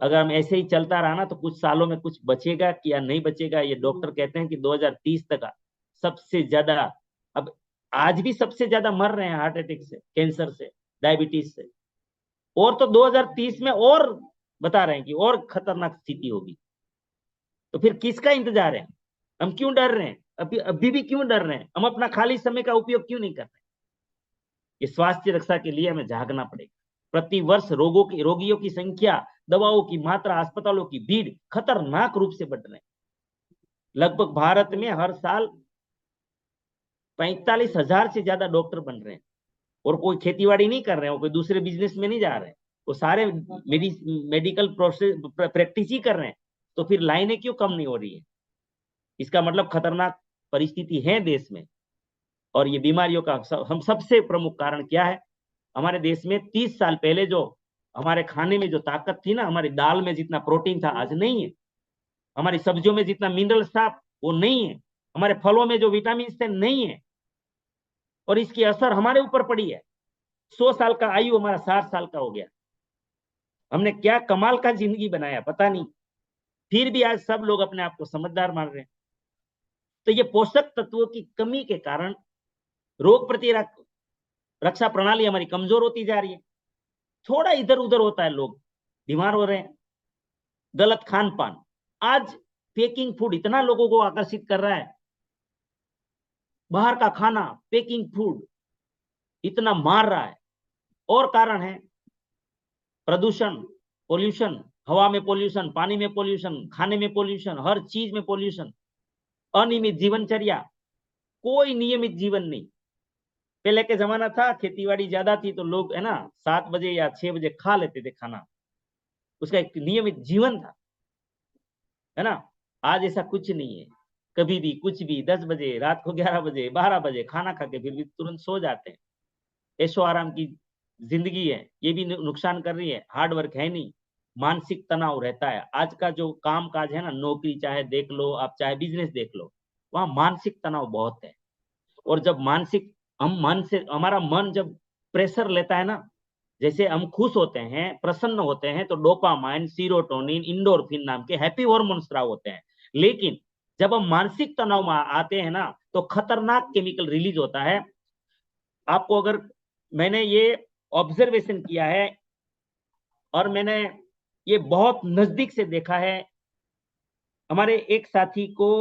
अगर हम ऐसे ही चलता रहा ना तो कुछ सालों में कुछ बचेगा कि या नहीं बचेगा। ये डॉक्टर कहते हैं कि 2030 तक सबसे ज्यादा, अब आज भी सबसे ज्यादा मर रहे हैं हार्ट अटैक से, कैंसर से, डायबिटीज से, और तो 2030 में और बता रहे हैं कि और खतरनाक स्थिति होगी। तो फिर किसका इंतजार है? हम क्यों डर रहे हैं? अभी अभी भी क्यों डर रहे हैं? हम अपना खाली समय का उपयोग क्यों नहीं कर रहे? ये स्वास्थ्य रक्षा के लिए हमें जागना पड़ेगा। प्रति वर्ष रोगियों की संख्या, दवाओं की मात्रा, अस्पतालों की भीड़ खतरनाक रूप से बढ़ रहे हैं। लगभग भारत में हर साल 45,000 से ज्यादा डॉक्टर बन रहे हैं, और कोई खेतीबाड़ी नहीं कर रहे हैं, कोई दूसरे बिजनेस में नहीं जा रहे हैं, वो सारे मेडिकल प्रोसेस प्रैक्टिस ही कर रहे हैं। तो फिर लाइनें क्यों कम नहीं हो रही है? इसका मतलब खतरनाक परिस्थिति है देश में। और ये बीमारियों का हम सबसे प्रमुख कारण क्या है? हमारे देश में 30 साल पहले जो हमारे खाने में जो ताकत थी ना, हमारी दाल में जितना प्रोटीन था आज नहीं है, हमारी सब्जियों में जितना मिनरल्स था वो नहीं है, हमारे फलों में जो विटामिन थे नहीं है, और इसकी असर हमारे ऊपर पड़ी है। 100 साल का आयु हमारा 60 साल का हो गया। हमने क्या कमाल का जिंदगी बनाया पता नहीं, फिर भी आज सब लोग अपने आप को समझदार मान रहे हैं। तो ये पोषक तत्वों की कमी के कारण रोग प्रतिरक्षा रक्षा प्रणाली हमारी कमजोर होती जा रही है। थोड़ा इधर उधर होता है, लोग बीमार हो रहे हैं। गलत खान पान, आज पैकिंग फूड इतना लोगों को आकर्षित कर रहा है। बाहर का खाना, पैकिंग फूड इतना मार रहा है। और कारण है प्रदूषण, पोल्यूशन, हवा में पोल्यूशन, पानी में पोल्यूशन, खाने में पोल्यूशन, हर चीज में पोल्यूशन, अनियमित जीवनचर्या, कोई नियमित जीवन नहीं। पहले के जमाना था, खेतीबाड़ी ज्यादा थी तो लोग है ना 7 बजे या 6 बजे खा लेते थे खाना, उसका एक नियमित जीवन था, है ना। आज ऐसा कुछ नहीं है। कभी भी कुछ भी 10 बजे, रात को 11 बजे, 12 बजे खाना खा के फिर भी तुरंत सो जाते हैं। ऐशो आराम की जिंदगी है, ये भी नुकसान कर रही है। हार्ड वर्क है नहीं, मानसिक तनाव रहता है। आज का जो काम काज है ना, नौकरी चाहे देख लो आप, चाहे बिजनेस देख लो, वहां मानसिक तनाव बहुत है। और जब मानसिक, हम मन से, हमारा मन जब प्रेशर लेता है ना, जैसे हम खुश होते हैं, प्रसन्न होते हैं, तो डोपामाइन, सीरोटोनिन, इंडोर्फिन नाम के हैप्पी हार्मोन स्राव होते हैं। लेकिन जब हम मानसिक तनाव में आते हैं ना, तो खतरनाक केमिकल रिलीज होता है। आपको अगर, मैंने ये ऑब्जर्वेशन किया है और मैंने ये बहुत नजदीक से देखा है। हमारे एक साथी को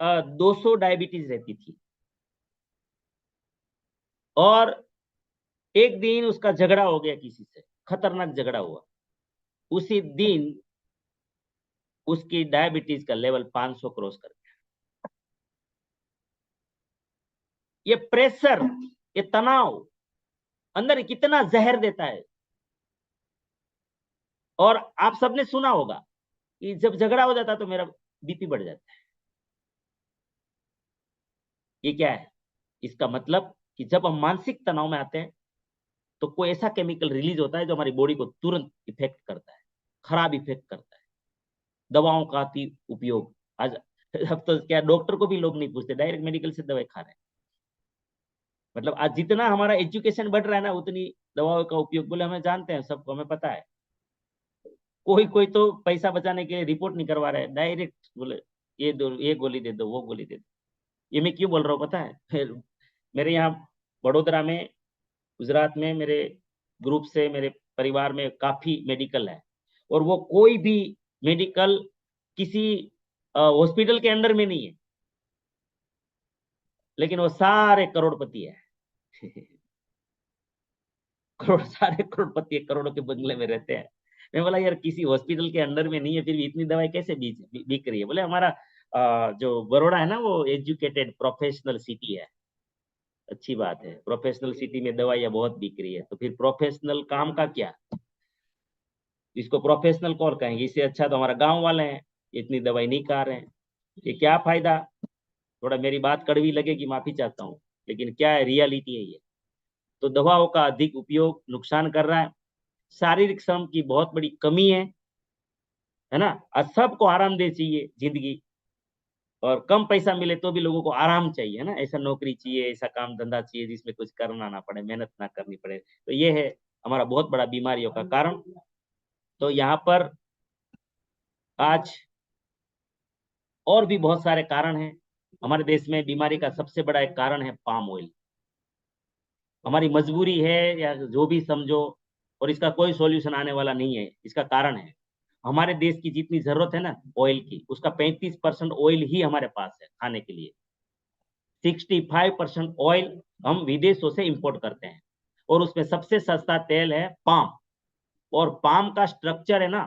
200 डायबिटीज रहती थी, और एक दिन उसका झगड़ा हो गया किसी से, खतरनाक झगड़ा हुआ। उसी दिन उसकी डायबिटीज का लेवल 500 क्रॉस कर गया। ये प्रेशर, ये तनाव अंदर कितना जहर देता है। और आप सबने सुना होगा कि जब झगड़ा हो जाता है तो मेरा बीपी बढ़ जाता है। ये क्या है? इसका मतलब कि जब हम मानसिक तनाव में आते हैं तो कोई ऐसा केमिकल रिलीज होता है जो हमारी बॉडी को तुरंत इफेक्ट करता है, खराब इफेक्ट करता है। दवाओं का अति उपयोग आज, अब तो क्या डॉक्टर को भी लोग नहीं पूछते, डायरेक्ट मेडिकल से दवाई खा रहे हैं। मतलब आज जितना हमारा एजुकेशन बढ़ रहा है ना, उतनी दवाओं का उपयोग, बोले हमें जानते हैं, सबको हमें पता है। कोई कोई तो पैसा बचाने के लिए रिपोर्ट नहीं करवा रहे, डायरेक्ट बोले ये दो, ये गोली दे दो, वो गोली दे दो। ये मैं क्यों बोल रहा हूँ पता है? फिर मेरे यहाँ बड़ोदरा में, गुजरात में मेरे ग्रुप से, मेरे परिवार में काफी मेडिकल है, और वो कोई भी मेडिकल किसी हॉस्पिटल के अंडर में नहीं है, लेकिन वो सारे करोड़पति है। सारे करोड़पति है, करोड़ों के बंगले में रहते हैं। मैं बोला यार किसी हॉस्पिटल के अंडर में नहीं है, फिर भी इतनी दवाई कैसे बिक रही है? बोले हमारा जो बड़ौदा है ना, वो एजुकेटेड प्रोफेशनल सिटी है। अच्छी बात है, प्रोफेशनल सिटी में दवाइयाँ बहुत बिक रही है, तो फिर प्रोफेशनल काम का क्या? इसको प्रोफेशनल कौन कहेंगे? इससे अच्छा तो हमारा गांव वाले हैं, इतनी दवाई नहीं खा रहे हैं, ये क्या फायदा? थोड़ा मेरी बात कड़वी लगेगी, माफी चाहता हूँ, लेकिन क्या है, रियलिटी है ये। तो दवाओं का अधिक उपयोग नुकसान कर रहा है, शारीरिक श्रम की बहुत बड़ी कमी है ना। आज सबको आरामदेह चाहिए जिंदगी, और कम पैसा मिले तो भी लोगों को आराम चाहिए, है ना। ऐसा नौकरी चाहिए, ऐसा काम धंधा चाहिए जिसमें कुछ करना ना पड़े, मेहनत ना करनी पड़े। तो ये है हमारा बहुत बड़ा बीमारियों का कारण। तो यहाँ पर आज और भी बहुत सारे कारण हैं। हमारे देश में बीमारी का सबसे बड़ा एक कारण है पाम ऑयल। हमारी मजबूरी है या जो भी समझो, और इसका कोई सॉल्यूशन आने वाला नहीं है। इसका कारण है हमारे देश की जितनी जरूरत है ना ऑयल की, उसका 35% ऑयल ही हमारे पास है खाने के लिए। 65% ऑयल हम विदेशों से इंपोर्ट करते हैं, और उसमें सबसे सस्ता तेल है पाम। और पाम का स्ट्रक्चर है ना,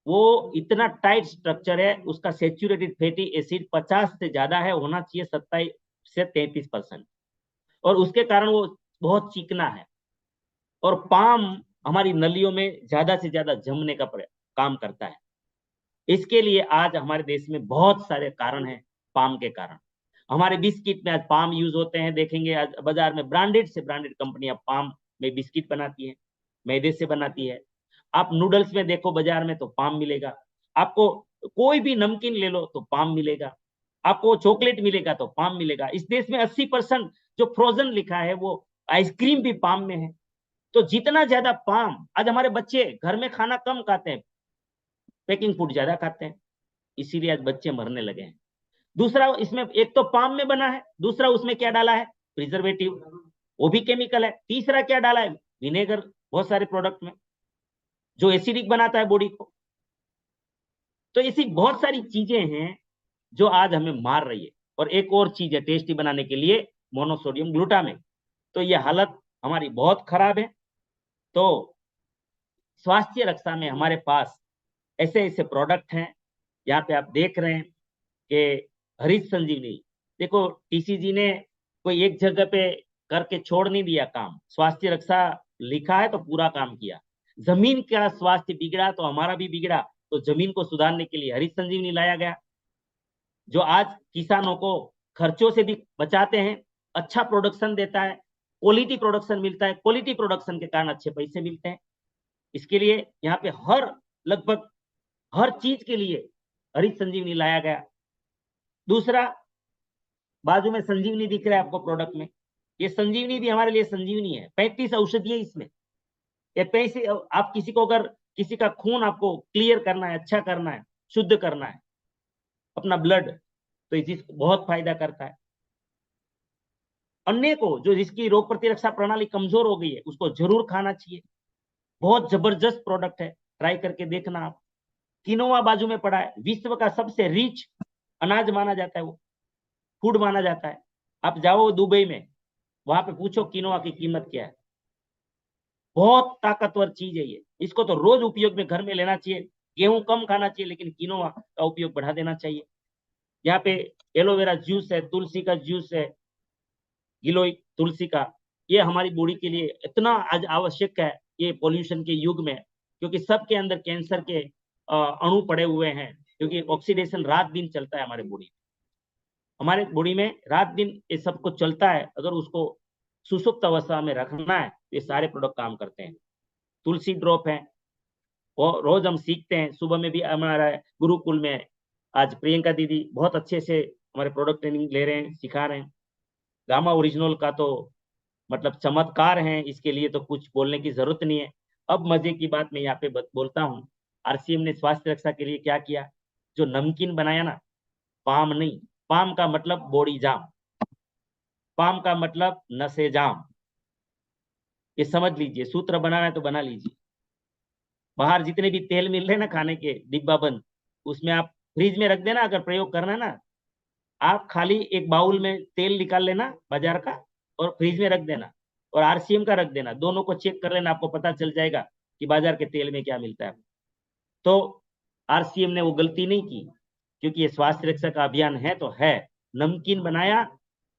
वो इतना टाइट स्ट्रक्चर है, उसका सेचुरेटेड फैटी एसिड 50 से ज्यादा है, होना चाहिए 27 से 33%, और उसके कारण वो बहुत चिकना है। और पाम हमारी नलियों में ज्यादा से ज्यादा जमने का काम करता है। इसके लिए आज हमारे देश में बहुत सारे कारण हैं पाम के कारण। हमारे बिस्किट में आज पाम यूज होते हैं, देखेंगे आज बाजार में ब्रांडेड से ब्रांडेड कंपनियां पाम में बिस्किट बनाती हैं, मैदे से बनाती है। आप नूडल्स में देखो बाजार में तो पाम मिलेगा, आपको कोई भी नमकीन ले लो तो पाम मिलेगा, आपको चॉकलेट मिलेगा तो पाम मिलेगा। इस देश में 80% जो फ्रोजन लिखा है वो आइसक्रीम भी पाम में है। तो जितना ज्यादा पाम, आज हमारे बच्चे घर में खाना कम खाते हैं, पैकिंग फूड ज्यादा खाते हैं, इसीलिए आज बच्चे मरने लगे हैं। दूसरा, इसमें एक तो पाम में बना है, दूसरा उसमें क्या डाला है, प्रिजर्वेटिव, वो भी केमिकल है। तीसरा क्या डाला है, विनेगर, बहुत सारे प्रोडक्ट में, जो एसिडिक बनाता है बॉडी को। तो ऐसी बहुत सारी चीजें हैं जो आज हमें मार रही है। और एक और चीज है टेस्टी बनाने के लिए, मोनोसोडियम ग्लूटामेट। तो ये हालत हमारी बहुत खराब है। तो स्वास्थ्य रक्षा में हमारे पास ऐसे ऐसे प्रोडक्ट हैं, यहाँ पे आप देख रहे हैं कि हरित संजीवनी। देखो टीसीजी ने कोई एक जगह पे करके छोड़ नहीं दिया काम, स्वास्थ्य रक्षा लिखा है तो पूरा काम किया। जमीन का स्वास्थ्य बिगड़ा तो हमारा भी बिगड़ा, तो जमीन को सुधारने के लिए हरित संजीवनी लाया गया, जो आज किसानों को खर्चों से भी बचाते हैं, अच्छा प्रोडक्शन देता है, क्वालिटी प्रोडक्शन मिलता है, क्वालिटी प्रोडक्शन के कारण अच्छे पैसे मिलते हैं। इसके लिए यहाँ पे लगभग हर चीज के लिए हरित संजीवनी लाया गया। दूसरा, बाजू में संजीवनी दिख रहा है आपको प्रोडक्ट में, ये संजीवनी भी हमारे लिए संजीवनी है। 35 औषधियां इसमें। ये पैसे, आप किसी को अगर किसी का खून आपको क्लियर करना है, अच्छा करना है, शुद्ध करना है अपना ब्लड, तो ये चीज बहुत फायदा करता है। अन्य को जो जिसकी रोग प्रतिरक्षा प्रणाली कमजोर हो गई है उसको जरूर खाना चाहिए। बहुत जबरदस्त प्रोडक्ट है, ट्राई करके देखना आप। किनोवा बाजू में पड़ा है, विश्व का सबसे रिच अनाज माना जाता है, वो फूड माना जाता है। आप जाओ दुबई में, वहां पे पूछो किनोवा की कीमत क्या है। बहुत ताकतवर चीज है ये, इसको तो रोज उपयोग में घर में लेना चाहिए। गेहूं कम खाना चाहिए, लेकिन किनोवा का उपयोग बढ़ा देना चाहिए। यहाँ पे एलोवेरा जूस है, तुलसी का जूस है, गिलोय तुलसी का, ये हमारी बॉडी के लिए इतना आज आवश्यक है ये पोल्यूशन के युग में, क्योंकि सबके अंदर कैंसर के अणु पड़े हुए हैं, क्योंकि ऑक्सीडेशन रात दिन चलता है हमारे बॉडी में। हमारे बॉडी में रात दिन ये सब कुछ चलता है। अगर उसको सुसुप्त अवस्था में रखना है तो ये सारे प्रोडक्ट काम करते हैं। तुलसी ड्रॉप है, और रोज हम सीखते हैं। सुबह में भी हमारा गुरुकुल में आज प्रियंका दीदी बहुत अच्छे से हमारे प्रोडक्ट ट्रेनिंग ले रहे हैं, सिखा रहे हैं। गामा ओरिजिनल का तो मतलब चमत्कार है, इसके लिए तो कुछ बोलने की जरूरत नहीं है। अब मजे की बात मैं यहाँ पे बोलता हूँ। आरसीएम ने स्वास्थ्य रक्षा के लिए क्या किया, जो नमकीन बनाया ना, पाम नहीं, पाम का मतलब बॉडी जाम, पाम का मतलब नशे जाम। ये समझ लीजिए, सूत्र बनाना है तो बना लीजिए। बाहर जितने भी तेल मिल रहे हैं ना खाने के, डिब्बा बंद, उसमें आप फ्रिज में रख देना। अगर प्रयोग करना है ना, आप खाली एक बाउल में तेल निकाल लेना बाजार का और फ्रिज में रख देना, और आरसीएम का रख देना। दोनों को चेक कर लेना, आपको पता चल जाएगा कि बाजार के तेल में क्या मिलता है। तो आरसीएम ने वो गलती नहीं की, क्योंकि ये स्वास्थ्य रक्षा का अभियान है तो है। नमकीन बनाया।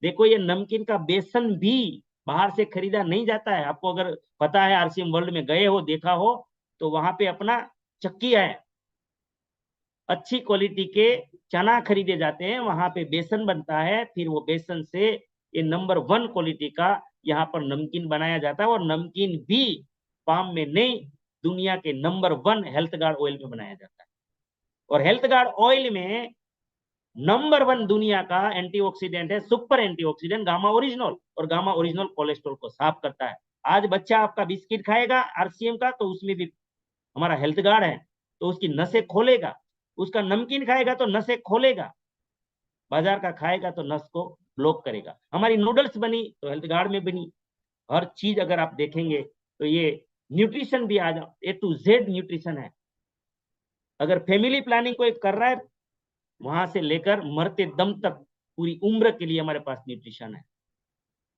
देखो, ये नमकीन का बेसन भी बाहर से खरीदा नहीं जाता है। आपको अगर पता है, आरसीएम वर्ल्ड में गए हो, देखा हो, तो वहां पे अपना चक्की है, अच्छी क्वालिटी के चना खरीदे जाते हैं, वहां पे बेसन बनता है, फिर वो बेसन से ये नंबर 1 क्वालिटी का यहाँ पर नमकीन बनाया जाता है। और नमकीन भी पाम में नहीं, दुनिया के नंबर 1 हेल्थ गार्ड ऑयल में बनाया जाता है। और हेल्थ गार्ड ऑयल में नंबर 1 दुनिया का एंटीऑक्सीडेंट है, सुपर एंटीऑक्सीडेंट गामा ओरिजिनल। और गामा ओरिजिनल कोलेस्ट्रॉल को साफ करता है। आज बच्चा आपका बिस्किट खाएगा आरसीएम का, तो उसमें भी हमारा हेल्थ गार्ड है, तो उसकी नसें खोलेगा। उसका नमकीन खाएगा तो नसें खोलेगा, बाजार का खाएगा तो नस को ब्लॉक करेगा। हमारी नूडल्स बनी तो हेल्थ गार्ड में बनी। हर चीज अगर आप देखेंगे तो ये न्यूट्रिशन भी आज A to Z न्यूट्रिशन है। अगर फैमिली प्लानिंग कोई कर रहा है, वहां से लेकर मरते दम तक पूरी उम्र के लिए हमारे पास न्यूट्रिशन है।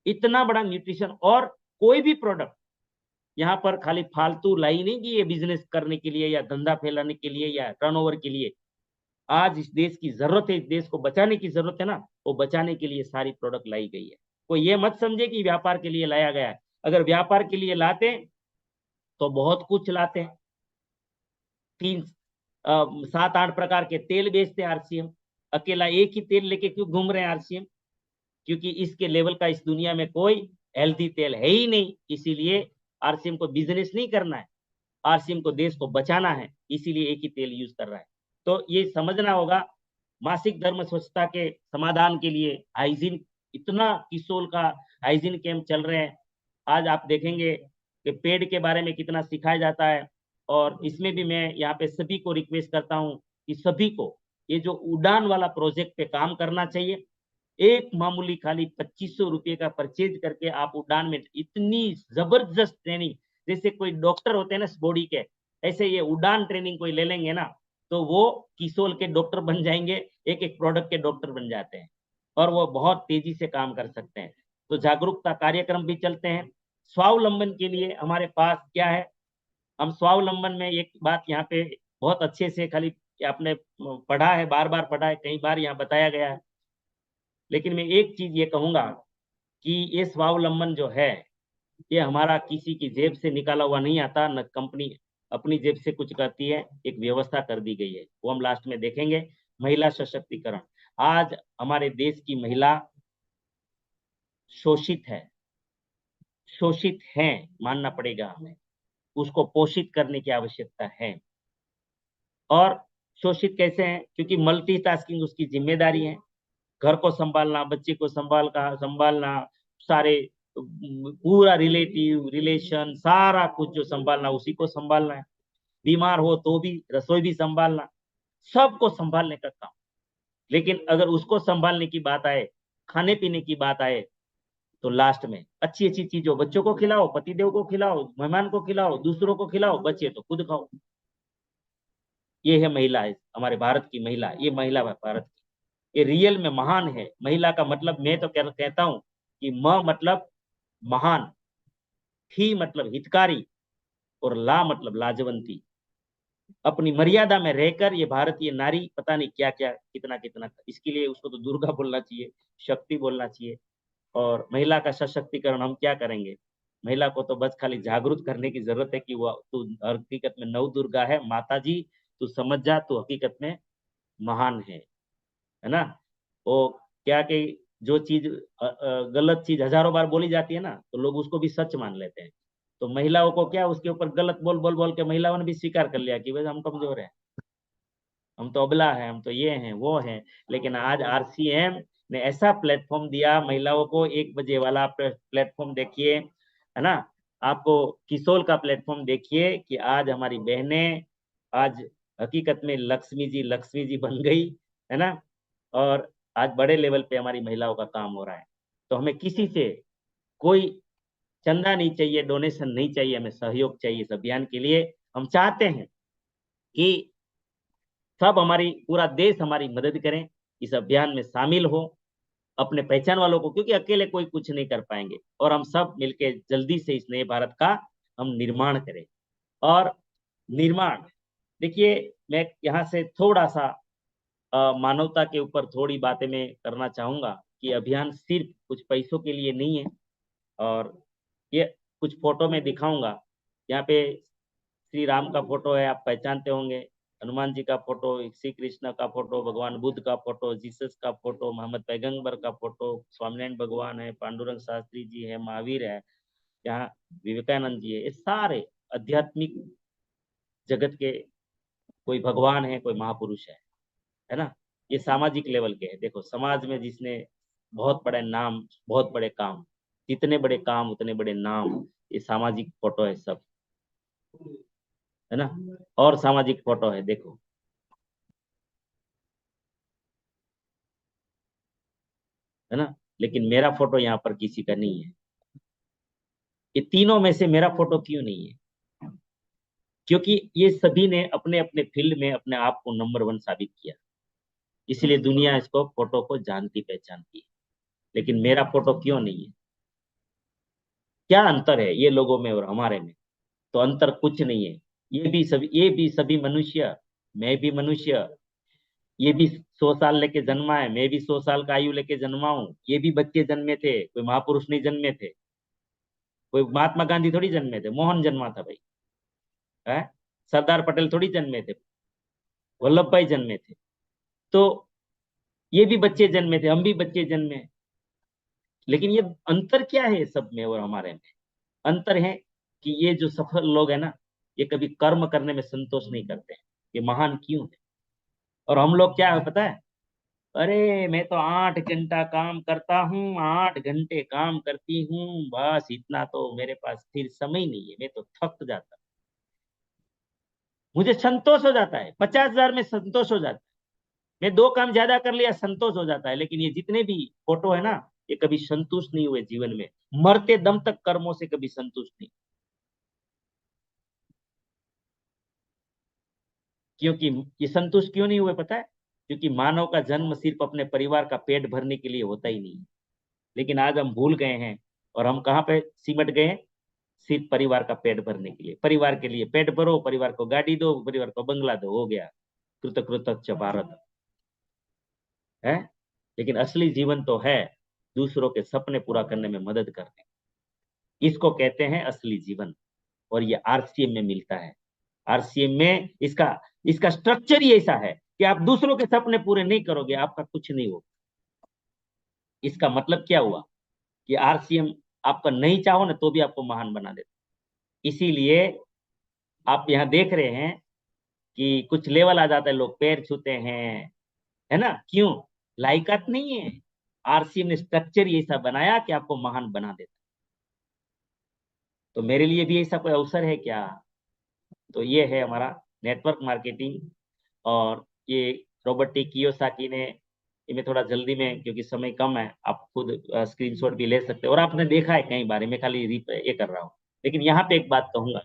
इतना बड़ा न्यूट्रिशन। और कोई भी प्रोडक्ट यहाँ पर खाली फालतू लाई नहीं कि ये बिजनेस करने के लिए या धंधा फैलाने के लिए या टर्नओवर के लिए। आज इस देश की जरूरत है, इस देश को बचाने की जरूरत है ना, वो बचाने के लिए सारी प्रोडक्ट लाई गई है। कोई ये मत समझे कि व्यापार के लिए लाया गया है। अगर व्यापार के लिए लाते तो बहुत कुछ लाते हैं। 7-8 प्रकार के तेल बेचते हैं आरसीएम। अकेला एक ही तेल लेके क्यों घूम रहे हैं आरसीएम? क्योंकि इसके लेवल का इस दुनिया में कोई हेल्थी तेल है ही नहीं। इसीलिए आरसीएम को बिजनेस नहीं करना है, आरसीएम को देश को बचाना है, इसीलिए एक ही तेल यूज कर रहा है। तो ये समझना होगा। मासिक धर्म स्वच्छता के समाधान के लिए हाइजीन, इतना किशोर का हाइजीन कैंप चल रहे हैं। आज आप देखेंगे कि पेड़ के बारे में कितना सिखाया जाता है। और इसमें भी मैं यहाँ पे सभी को रिक्वेस्ट करता हूँ कि सभी को ये जो उड़ान वाला प्रोजेक्ट पे काम करना चाहिए। एक मामूली खाली 2500 रुपये का परचेज करके आप उड़ान में इतनी जबरदस्त ट्रेनिंग, जैसे कोई डॉक्टर होते हैं ना बॉडी के, ऐसे ये उड़ान ट्रेनिंग कोई ले लेंगे ना, तो वो किशोर के डॉक्टर बन जाएंगे, एक एक प्रोडक्ट के डॉक्टर बन जाते हैं, और वो बहुत तेजी से काम कर सकते हैं। तो जागरूकता कार्यक्रम भी चलते हैं। स्वावलंबन के लिए हमारे पास क्या है, हम स्वावलंबन में एक बात यहाँ पे बहुत अच्छे से, खाली आपने पढ़ा है, बार बार पढ़ा है, कई बार यहाँ बताया गया है, लेकिन मैं एक चीज ये कहूंगा कि ये स्वावलंबन जो है, ये हमारा किसी की जेब से निकाला हुआ नहीं आता, न कंपनी अपनी जेब से कुछ करती है, एक व्यवस्था कर दी गई है, वो हम लास्ट में देखेंगे। महिला सशक्तिकरण। आज हमारे देश की महिला शोषित है, शोषित है, मानना पड़ेगा हमें। उसको पोषित करने की आवश्यकता है। और शोषित कैसे हैं? क्योंकि मल्टीटास्किंग उसकी जिम्मेदारी है। घर को संभालना, बच्चे को संभालना, सारे पूरा रिलेटिव रिलेशन सारा कुछ जो संभालना, उसी को संभालना है। बीमार हो तो भी रसोई भी संभालना, सबको संभालने का काम। लेकिन अगर उसको संभालने की बात आए, खाने पीने की बात आए, तो लास्ट में अच्छी अच्छी चीजों, बच्चों को खिलाओ, पतिदेव को खिलाओ, मेहमान को खिलाओ, दूसरों को खिलाओ, बच्चे तो खुद खाओ। ये है महिला, है हमारे भारत की महिला, ये महिला भारत की, ये रियल में महान है। महिला का मतलब मैं तो कहता हूं कि म मतलब महान, ही मतलब हितकारी, और ला मतलब लाजवंती। अपनी मर्यादा में रहकर ये भारतीय नारी पता नहीं क्या क्या कितना कितना, इसके लिए उसको तो दुर्गा बोलना चाहिए, शक्ति बोलना चाहिए। और महिला का सशक्तिकरण हम क्या करेंगे? महिला को तो बस खाली जागरूक करने की जरूरत है कि वो तू हकीकत में नव दुर्गा है, माता जी तू समझ जा, तू हकीकत में महान है ना। वो क्या कि जो चीज गलत चीज हजारों बार बोली जाती है ना, तो लोग उसको भी सच मान लेते हैं। तो महिलाओं को क्या, उसके ऊपर गलत बोल बोल बोल के महिलाओं ने भी स्वीकार कर लिया कि भाई हम कमजोर हैं, हम तो अबला है, हम तो ये हैं वो हैं। लेकिन आज आरसीएम ने ऐसा प्लेटफॉर्म दिया महिलाओं को, 1 बजे वाला प्लेटफॉर्म देखिए, है ना। आपको किशोर का प्लेटफॉर्म देखिए कि आज हमारी बहनें आज हकीकत में लक्ष्मी जी बन गई, है ना। और आज बड़े लेवल पे हमारी महिलाओं का काम हो रहा है। तो हमें किसी से कोई चंदा नहीं चाहिए, डोनेशन नहीं चाहिए, हमें सहयोग चाहिए इस अभियान के लिए। हम चाहते हैं कि सब हमारी पूरा देश हमारी मदद करें, इस अभियान में शामिल हो अपने पहचान वालों को, क्योंकि अकेले कोई कुछ नहीं कर पाएंगे। और हम सब मिलके जल्दी से इस नए भारत का हम निर्माण करें। और निर्माण, देखिए मैं यहाँ से थोड़ा सा मानवता के ऊपर थोड़ी बातें मैं करना चाहूंगा कि अभियान सिर्फ कुछ पैसों के लिए नहीं है। और ये कुछ फोटो में दिखाऊंगा। यहाँ पे श्री राम का फोटो है, आप पहचानते होंगे। हनुमान जी का फोटो, श्री कृष्ण का फोटो, भगवान बुद्ध का फोटो, जीसस का फोटो, मोहम्मद पैगंबर का फोटो, स्वामीनारायण भगवान है, पांडुरंग शास्त्री जी है, महावीर है, यहाँ विवेकानंद जी है। ये सारे आध्यात्मिक जगत के कोई भगवान है, कोई महापुरुष है ना। ये सामाजिक लेवल के है। देखो समाज में जिसने बहुत बड़े नाम, बहुत बड़े काम, जितने बड़े काम उतने बड़े नाम, ये सामाजिक फोटो है सब, है ना। और सामाजिक फोटो है देखो, है ना। लेकिन मेरा फोटो यहाँ पर किसी का नहीं है। ये तीनों में से मेरा फोटो क्यों नहीं है? क्योंकि ये सभी ने अपने अपने फील्ड में अपने आप को नंबर 1 साबित किया, इसलिए दुनिया इसको फोटो को जानती पहचानती है। लेकिन मेरा फोटो क्यों नहीं है? क्या अंतर है ये लोगों में और हमारे में? तो अंतर कुछ नहीं है। ये भी सभी मनुष्य, मैं भी मनुष्य। ये भी 100 साल लेके जन्मा है, मैं भी 100 साल का आयु लेके जन्मा हूँ। ये भी बच्चे जन्मे थे, कोई महापुरुष नहीं जन्मे थे, कोई महात्मा गांधी थोड़ी जन्मे थे, मोहन जन्मा था भाई, है। सरदार पटेल थोड़ी जन्मे थे, वल्लभ भाई जन्मे थे। तो ये भी बच्चे जन्मे थे, हम भी बच्चे जन्मे। लेकिन ये अंतर क्या है सब में और हमारे में? अंतर है कि ये जो सफल लोग हैं ना, ये कभी कर्म करने में संतोष नहीं करते हैं। ये महान क्यों है? और हम लोग क्या है पता है? अरे मैं तो 8 घंटा काम करता हूँ, 8 घंटे काम करती हूँ, बस इतना तो मेरे पास फिर समय नहीं है, मैं तो थक जाता, मुझे संतोष हो जाता है, 50,000 में संतोष हो जाता है, मैं 2 काम ज्यादा कर लिया संतोष हो जाता है। लेकिन ये जितने भी फोटो है ना, ये कभी संतुष्ट नहीं हुए जीवन में, मरते दम तक कर्मों से कभी संतुष्ट नहीं। क्योंकि ये संतुष्ट क्यों नहीं हुए पता है? क्योंकि मानव का जन्म सिर्फ अपने परिवार का पेट भरने के लिए होता ही नहीं है। लेकिन आज हम भूल गए हैं, और हम कहाँ पे सिमट गए हैं? सिर्फ परिवार का पेट भरने के लिए। परिवार के लिए पेट भरो, परिवार को गाड़ी दो, परिवार को बंगला दो, हो गया कृत कृतज्ञ भारत, है। लेकिन असली जीवन तो है दूसरों के सपने पूरा करने में मदद करने, इसको कहते हैं असली जीवन। और ये आरसीएम में मिलता है। आरसीएम में इसका इसका स्ट्रक्चर ही ऐसा है कि आप दूसरों के सपने पूरे नहीं करोगे, आपका कुछ नहीं होगा। इसका मतलब क्या हुआ कि आरसीएम आपका नहीं चाहो ना तो भी आपको महान बना देता। इसीलिए आप यहाँ देख रहे हैं कि कुछ लेवल आ जाता है, लोग पैर छूते हैं, है ना। क्यों? लायकात नहीं है। आरसीएम ने स्ट्रक्चर ही ऐसा बनाया कि आपको महान बना देता। तो मेरे लिए भी ऐसा कोई अवसर है क्या? तो ये है हमारा नेटवर्क मार्केटिंग। और ये रॉबर्ट टी कियोसाकी ने, ये मैं थोड़ा जल्दी में क्योंकि समय कम है, आप खुद स्क्रीनशॉट भी ले सकते हो, और आपने देखा है कई बार, मैं खाली ये कर रहा हूँ। लेकिन यहाँ पे एक बात कहूंगा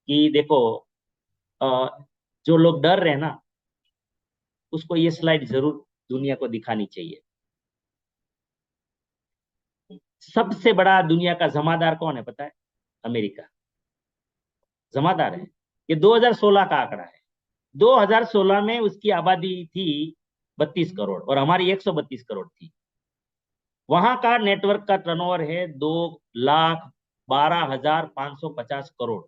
कि देखो, अ, जो लोग डर रहे हैं ना, उसको ये स्लाइड जरूर दुनिया को दिखानी चाहिए। सबसे बड़ा दुनिया का जमादार कौन है पता है? अमेरिका जमादार है। ये 2016 का आंकड़ा है। 2016 में उसकी आबादी थी 32 करोड़, और हमारी 132 करोड़ थी। वहां का नेटवर्क का टर्नओवर है 2,12,550 करोड़।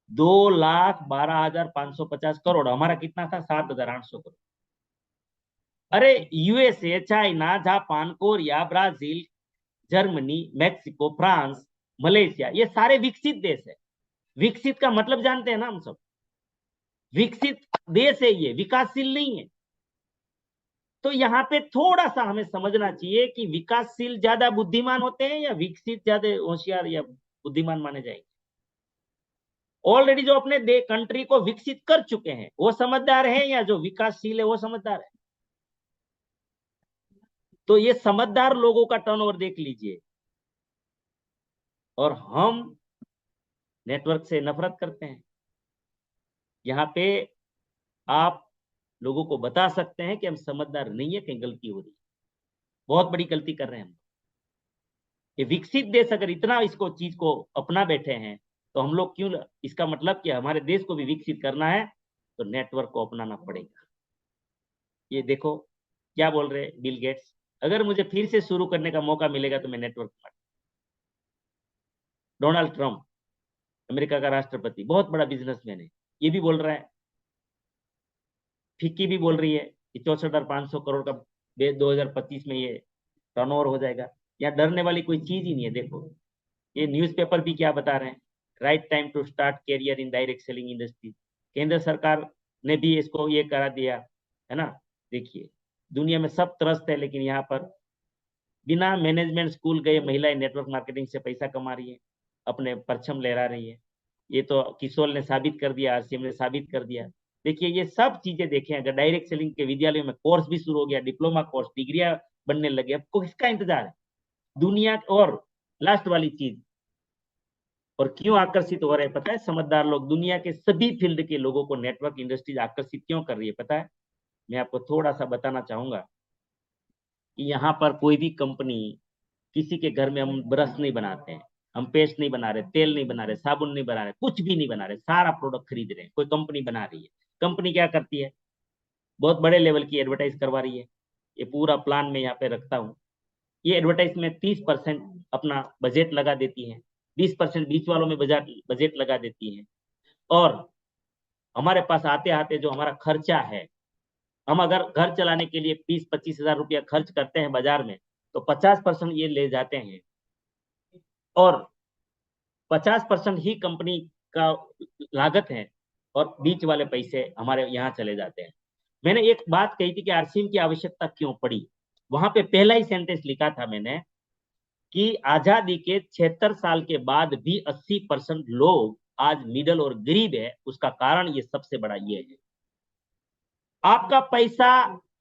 2,12,550 करोड़। हमारा कितना था? 7,800 करोड़। अरे USA, China, Japan, Korea, Brazil, Germany, Mexico, France, Malaysia, ये सारे विकसित देश है। विकसित का मतलब जानते हैं ना हम सब, विकसित देश है, ये विकासशील नहीं है। तो यहाँ पे थोड़ा सा हमें समझना चाहिए कि विकासशील ज्यादा बुद्धिमान होते हैं या विकसित ज्यादा होशियार या बुद्धिमान माने जाएंगे। ऑलरेडी जो अपने कंट्री को विकसित कर चुके हैं वो समझदार है, या जो विकासशील है वो समझदार है? तो ये समझदार लोगों का टर्नओवर देख लीजिए। और हम नेटवर्क से नफरत करते हैं। यहाँ पे आप लोगों को बता सकते हैं कि हम समझदार नहीं है, कहीं गलती हो रही है, बहुत बड़ी गलती कर रहे हैं हम। ये विकसित देश अगर इतना इसको चीज को अपना बैठे हैं, तो हम लोग क्यों? इसका मतलब कि हमारे देश को भी विकसित करना है तो नेटवर्क को अपनाना पड़ेगा। ये देखो क्या बोल रहे हैं बिल गेट्स, अगर मुझे फिर से शुरू करने का मौका मिलेगा तो मैं नेटवर्क पर। डोनाल्ड ट्रंप, अमेरिका का राष्ट्रपति, बहुत बड़ा बिजनेसमैन है, ये भी बोल रहा है। फिक्की भी बोल रही है कि 64,500 करोड़ का 2025 में ये टर्नओवर हो जाएगा। यहाँ डरने वाली कोई चीज ही नहीं है। देखो ये न्यूज़पेपर भी क्या बता रहे हैं, right time to start career in direct selling industry. केंद्र सरकार ने भी इसको ये करा दिया है ना। देखिए दुनिया में सब त्रस्त है, लेकिन यहाँ पर बिना मैनेजमेंट स्कूल गए महिलाएं नेटवर्क मार्केटिंग से पैसा कमा रही है, अपने परचम लहरा रही है। ये तो किशोर ने साबित कर दिया, आरसीएम ने साबित कर दिया। देखिए ये सब चीजें देखें, अगर डायरेक्ट सेलिंग के विद्यालयों में कोर्स भी शुरू हो गया, डिप्लोमा कोर्स, डिग्रियां बनने लगे, अब किसका इंतजार है दुनिया? और लास्ट वाली चीज, और क्यों आकर्षित हो रहे हैं पता है समझदार लोग? दुनिया के सभी फील्ड के लोगों को नेटवर्क इंडस्ट्रीज आकर्षित क्यों कर रही है पता है? मैं आपको थोड़ा सा बताना चाहूंगा कि यहाँ पर कोई भी कंपनी, किसी के घर में हम ब्रश नहीं बनाते हैं, हम पेस्ट नहीं बना रहे, तेल नहीं बना रहे, साबुन नहीं बना रहे, कुछ भी नहीं बना रहे, सारा प्रोडक्ट खरीद रहे हैं, कोई कंपनी बना रही है। कंपनी क्या करती है? बहुत बड़े लेवल की एडवर्टाइज करवा रही है। ये पूरा प्लान मैं यहाँ पे रखता हूँ। ये एडवर्टाइज में 30% अपना बजट लगा देती है, 20% बीच वालों में बजट लगा देती है। और हमारे पास आते आते जो हमारा खर्चा है, हम अगर घर चलाने के लिए 20-25 हजार रुपया खर्च करते हैं बाजार में, तो 50% ये ले जाते हैं, और 50% ही कंपनी का लागत है, और बीच वाले पैसे हमारे यहाँ चले जाते हैं। मैंने एक बात कही थी कि आरसीएम की आवश्यकता क्यों पड़ी, वहां पे पहला ही सेंटेंस लिखा था मैंने कि आजादी के 76 साल के बाद भी 80% लोग आज मिडल और गरीब है। उसका कारण ये सबसे बड़ा ये है, आपका पैसा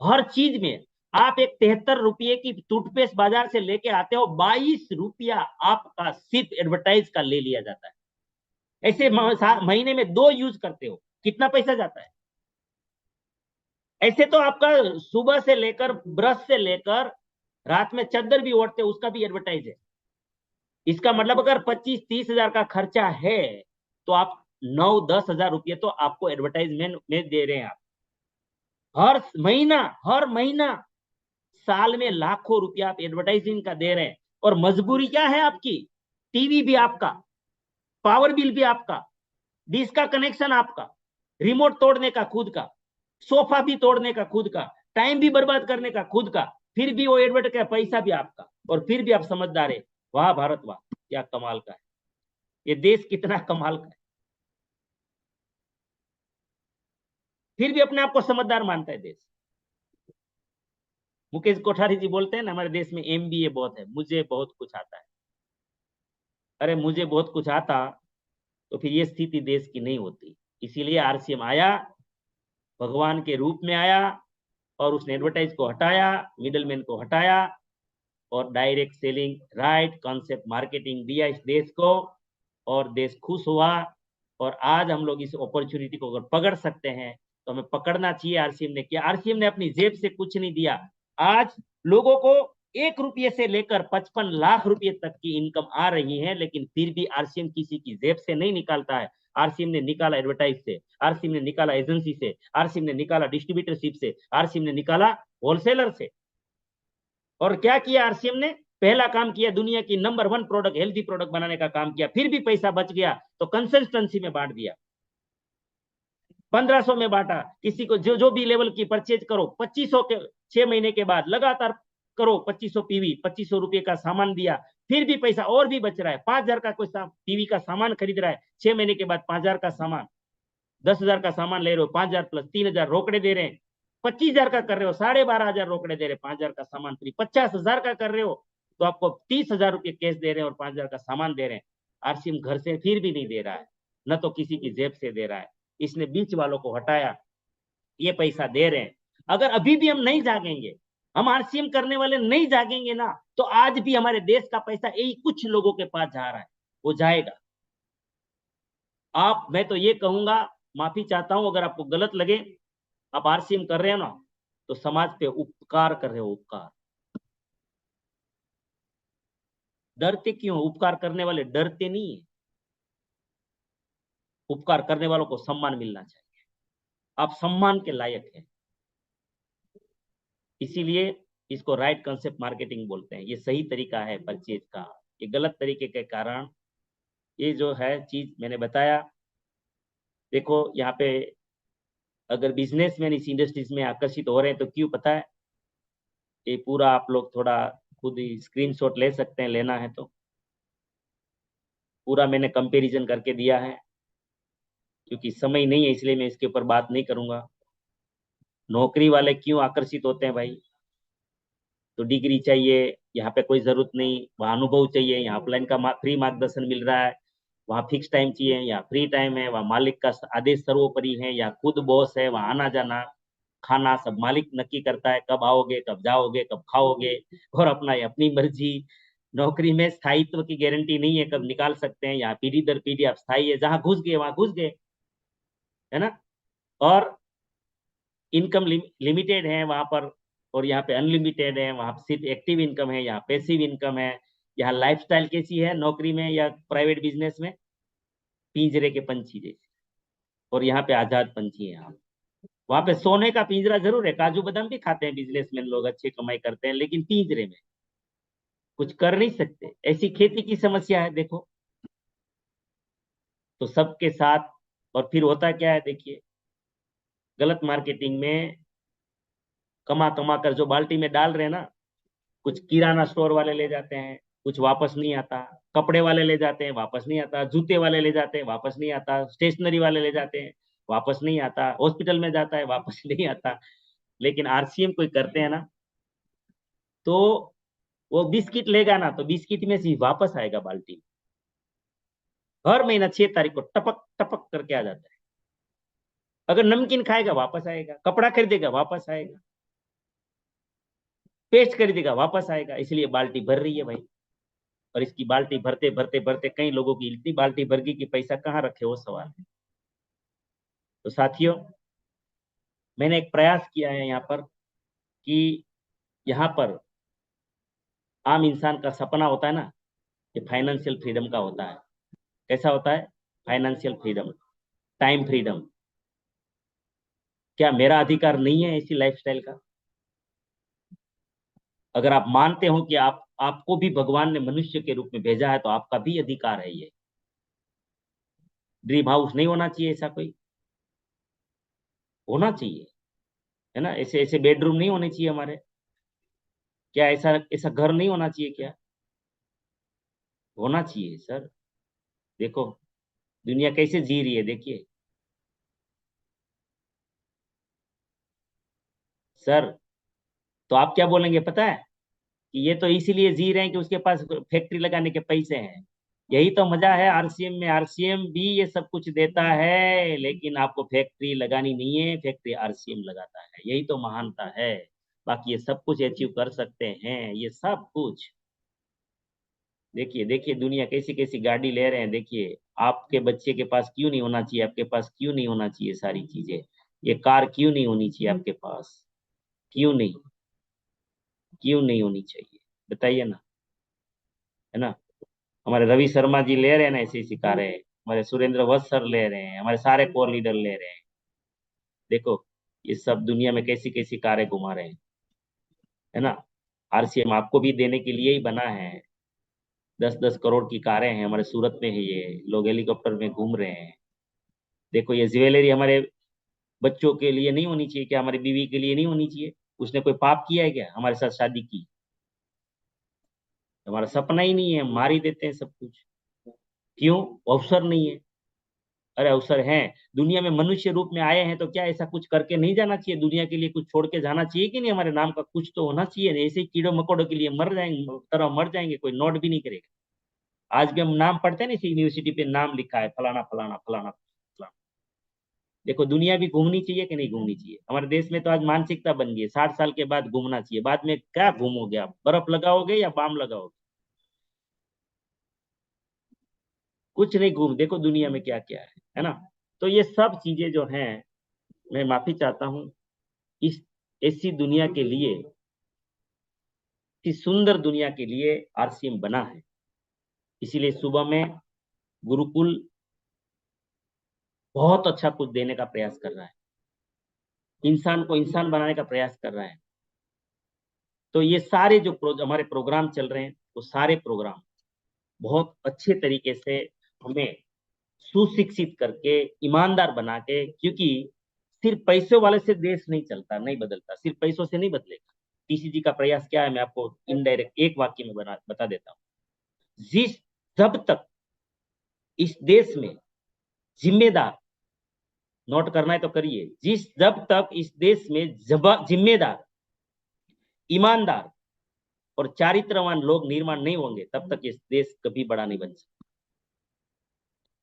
हर चीज में। आप एक 73 रुपये की टूथपेस्ट बाजार से लेके आते हो, 22 रुपया आपका सिर्फ एडवर्टाइज का ले लिया जाता है। ऐसे महीने में 2 यूज करते हो, कितना पैसा जाता है? ऐसे तो आपका सुबह से लेकर ब्रश से लेकर रात में चादर भी ओढ़ते हो, उसका भी एडवर्टाइज है। इसका मतलब अगर 25-30 हजार का खर्चा है, तो आप 9-10 हजार रुपये तो आपको एडवर्टाइजमेंट में दे रहे हैं। आप हर महीना साल में लाखों रुपया आप एडवर्टाइजिंग का दे रहे हैं। और मजबूरी क्या है आपकी? टीवी भी आपका, पावर बिल भी आपका, डिश का कनेक्शन आपका, रिमोट तोड़ने का खुद का, सोफा भी तोड़ने का खुद का, टाइम भी बर्बाद करने का खुद का, फिर भी वो एडवर्ट का पैसा भी आपका, और फिर भी आप समझदार है। वाह भारत वाह, क्या कमाल का है ये देश, कितना कमाल का है, फिर भी अपने आप को समझदार मानता है देश। मुकेश कोठारी जी बोलते हैं ना, हमारे देश में एमबीए बहुत है, मुझे बहुत कुछ आता है। अरे मुझे बहुत कुछ आता तो फिर ये स्थिति देश की नहीं होती। इसीलिए आरसीएम आया, भगवान के रूप में आया, और उसने एडवर्टाइज को हटाया, मिडलमैन को हटाया, और direct selling right concept marketing दिया इस देश को, और देश खुश हुआ। और आज हम लोग इस अपॉर्चुनिटी को अगर पकड़ सकते हैं तो हमें पकड़ना चाहिए। आरसीएम ने किया, आरसीएम ने अपनी जेब से कुछ नहीं दिया। आज लोगों को 1 रुपये से लेकर 55 लाख रुपए तक की इनकम आ रही है, लेकिन फिर भी आरसीएम किसी की जेब से नहीं निकालता है। आरसीएम ने निकाला एडवर्टाइज से, आरसीएम ने निकाला एजेंसी से, आरसीएम ने निकाला डिस्ट्रीब्यूटरशिप से, आरसीएम ने निकाला होलसेलर से। और क्या किया आरसीएम ने? पहला काम किया, दुनिया की नंबर 1 प्रोडक्ट, हेल्दी प्रोडक्ट बनाने का काम किया। फिर भी पैसा बच गया तो कंसल्टेंसी में बांट दिया। 1500 में बांटा, किसी को जो जो भी लेवल की परचेज करो, 2500 के 6 महीने के बाद लगातार करो, 2500 पीवी, 2500 रुपये का सामान दिया, फिर भी पैसा और भी बच रहा है, 5000 का कोई पीवी का सामान खरीद रहा है, 6 महीने के बाद 5000 का सामान, 10,000 का सामान ले रहे हो, 5000 प्लस 3000 रोकड़े दे रहे हैं, 25,000 का कर रहे हो, 12,500 रोकड़े दे रहे हैं, 5000 का सामान फ्री, 50,000 का कर रहे हो तो आपको 30,000 रुपये कैश दे रहे हैं और 5000 का सामान दे रहे हैं। आरसीएम घर से फिर भी नहीं दे रहा है, न तो किसी की जेब से दे रहा है, इसने बीच वालों को हटाया, ये पैसा दे रहे हैं। अगर अभी भी हम नहीं जागेंगे, हम आरसीएम करने वाले नहीं जागेंगे ना, तो आज भी हमारे देश का पैसा यही कुछ लोगों के पास जा रहा है, वो जाएगा। मैं तो ये कहूंगा, माफी चाहता हूं अगर आपको गलत लगे, आप आरसीएम कर रहे हो ना, तो समाज पे उपकार कर रहे हो, उपकार। डरते क्यों? उपकार करने वाले डरते नहीं है, उपकार करने वालों को सम्मान मिलना चाहिए, आप सम्मान के लायक हैं। इसीलिए इसको राइट कंसेप्ट मार्केटिंग बोलते हैं, ये सही तरीका है परचेज का। ये गलत तरीके के कारण ये जो है चीज मैंने बताया। देखो यहाँ पे अगर बिजनेसमैन इस इंडस्ट्रीज में आकर्षित हो रहे हैं तो क्यों, पता है? ये पूरा आप लोग थोड़ा खुद ही स्क्रीनशॉट ले सकते हैं, लेना है तो पूरा मैंने कंपैरिजन करके दिया है, क्योंकि समय नहीं है इसलिए मैं इसके ऊपर बात नहीं करूंगा। नौकरी वाले क्यों आकर्षित होते हैं भाई? तो डिग्री चाहिए, यहाँ पे कोई जरूरत नहीं, वहाँ अनुभव चाहिए, यहाँ अपलाइन का फ्री मार्गदर्शन मिल रहा है, वहाँ फिक्स टाइम चाहिए, यहाँ फ्री टाइम है, वहाँ मालिक का आदेश सर्वोपरि है, यहाँ खुद बॉस है, वहाँ आना जाना खाना सब मालिक नक्की करता है, कब आओगे, कब जाओगे, कब खाओगे, और अपना अपनी मर्जी। नौकरी में स्थायित्व की गारंटी नहीं है, कब निकाल सकते हैं, यहाँ पीढ़ी दर पीढ़ी आप स्थायी है, जहां घुस गए वहां घुस गए, है ना। और इनकम लिमिटेड है वहां पर, और यहाँ पे अनलिमिटेड है, वहां सिर्फ एक्टिव इनकम है, यहाँ पैसिव इनकम है। यहाँ लाइफस्टाइल कैसी है नौकरी में या प्राइवेट बिजनेस में? पिंजरे के पंछी जैसे, और यहाँ पे आजाद पंछी है। यहाँ वहां पे सोने का पिंजरा जरूर है, काजू बादाम भी खाते हैं बिजनेसमैन लोग, अच्छे कमाई करते हैं, लेकिन पिंजरे में कुछ कर नहीं सकते, ऐसी खेती की समस्या है देखो। तो सबके साथ, और फिर होता क्या है देखिए, गलत मार्केटिंग में कमा कमा कर जो बाल्टी में डाल रहे हैं ना, कुछ किराना स्टोर वाले ले जाते हैं, कुछ वापस नहीं आता, कपड़े वाले ले जाते हैं वापस नहीं आता, जूते वाले ले जाते हैं वापस नहीं आता, स्टेशनरी वाले ले जाते हैं वापस नहीं आता, हॉस्पिटल में जाता है वापस नहीं आता। लेकिन आरसीएम कोई करते हैं ना, तो वो बिस्किट लेगा ना, तो बिस्किट में से वापस आएगा बाल्टी, हर महीना 6 तारीख को टपक टपक करके आ जाता है। अगर नमकीन खाएगा वापस आएगा, कपड़ा खरीदेगा वापस आएगा, पेस्ट खरीदेगा वापस आएगा, इसलिए बाल्टी भर रही है भाई। और इसकी बाल्टी भरते भरते भरते कई लोगों की इतनी बाल्टी भर गई कि पैसा कहाँ रखे, वो सवाल है। तो साथियों, मैंने एक प्रयास किया है यहाँ पर कि यहाँ पर आम इंसान का सपना होता है ना, कि फाइनेंशियल फ्रीडम का होता है। कैसा होता है? Financial freedom, time freedom. क्या मेरा अधिकार नहीं है ऐसी लाइफस्टाइल का? अगर आप मानते हो कि आपको भी भगवान ने मनुष्य के रूप में भेजा है, तो आपका भी अधिकार है ये। ड्रीम हाउस नहीं होना चाहिए ऐसा कोई? होना चाहिए, है ना। ऐसे ऐसे बेडरूम नहीं होने चाहिए हमारे क्या? ऐसा ऐसा घर नहीं होना चाहिए क्या? होना चाहिए सर। देखो दुनिया कैसे जी रही है, देखिए सर। तो आप क्या बोलेंगे पता है? कि ये तो इसीलिए जी रहे हैं कि उसके पास फैक्ट्री लगाने के पैसे हैं। यही तो मजा है आरसीएम में, आरसीएम भी ये सब कुछ देता है, लेकिन आपको फैक्ट्री लगानी नहीं है, फैक्ट्री आरसीएम लगाता है, यही तो महानता है। बाकी ये सब कुछ अचीव कर सकते हैं, ये सब कुछ। देखिए देखिए दुनिया कैसी कैसी गाड़ी ले रहे हैं, देखिए आपके बच्चे के पास क्यों नहीं होना चाहिए, आपके पास क्यों नहीं होना चाहिए सारी चीजें? ये कार क्यों नहीं होनी चाहिए आपके पास? क्यों नहीं? क्यों नहीं होनी चाहिए? बताइए ना, है ना। हमारे रवि शर्मा जी ले रहे हैं ना ऐसी ऐसी कारें, हमारे सुरेंद्र वत्स सर ले रहे हैं, हमारे सारे कोर लीडर ले रहे हैं। देखो ये सब दुनिया में कैसी कैसी कारें घुमा रहे हैं, है ना। आरसीएम आपको भी देने के लिए ही बना है। 10-10 करोड़ की कारें हैं हमारे सूरत में है, ये लोग हेलीकॉप्टर में घूम रहे हैं। देखो ये ज्वेलरी हमारे बच्चों के लिए नहीं होनी चाहिए क्या? हमारी बीवी के लिए नहीं होनी चाहिए? उसने कोई पाप किया है क्या हमारे साथ शादी की? हमारा सपना ही नहीं है, मार ही देते हैं सब कुछ। क्यों? अवसर नहीं है। अरे अवसर है, दुनिया में मनुष्य रूप में आए हैं तो क्या ऐसा कुछ करके नहीं जाना चाहिए? दुनिया के लिए कुछ छोड़ के जाना चाहिए कि नहीं? हमारे नाम का कुछ तो होना चाहिए। ऐसे ही कीड़ों मकोड़ों के लिए मर जाएंगे, तरह मर जाएंगे, कोई नोट भी नहीं करेगा। आज भी हम नाम पढ़ते हैं ना, इसी यूनिवर्सिटी पे नाम लिखा है फलाना फलाना फलाना फलाना। देखो दुनिया भी घूमनी चाहिए कि नहीं घूमनी चाहिए? हमारे देश में तो आज मानसिकता बन गई है 60 साल के बाद घूमना चाहिए। बाद में क्या घूमोगे आप? बर्फ लगाओगे या बाम लगाओगे? कुछ नहीं घूम, देखो दुनिया में क्या क्या है ना? तो ये सब चीजें जो हैं, मैं माफी चाहता हूँ। इस ऐसी दुनिया के लिए, इस सुंदर दुनिया के लिए आरसीएम बना है। इसीलिए सुबह में गुरुकुल बहुत अच्छा कुछ देने का प्रयास कर रहा है, इंसान को इंसान बनाने का प्रयास कर रहा है। तो ये सारे जो हमारे प्रोग्राम चल रहे हैं, वो सारे प्रोग्राम बहुत अच्छे तरीके से हमें सुशिक्षित करके, ईमानदार बना के, क्योंकि सिर्फ पैसों वाले से देश नहीं चलता, नहीं बदलता, सिर्फ पैसों से नहीं बदलेगा। टीसीजी का प्रयास क्या है, मैं आपको इनडायरेक्ट एक वाक्य में बता देता हूँ। जब तक इस देश में जिम्मेदार, नोट करना है तो करिए, जब तक इस देश में जिम्मेदार, ईमानदार और चारित्रवान लोग निर्माण नहीं होंगे, तब तक इस देश कभी बड़ा नहीं बन सकता।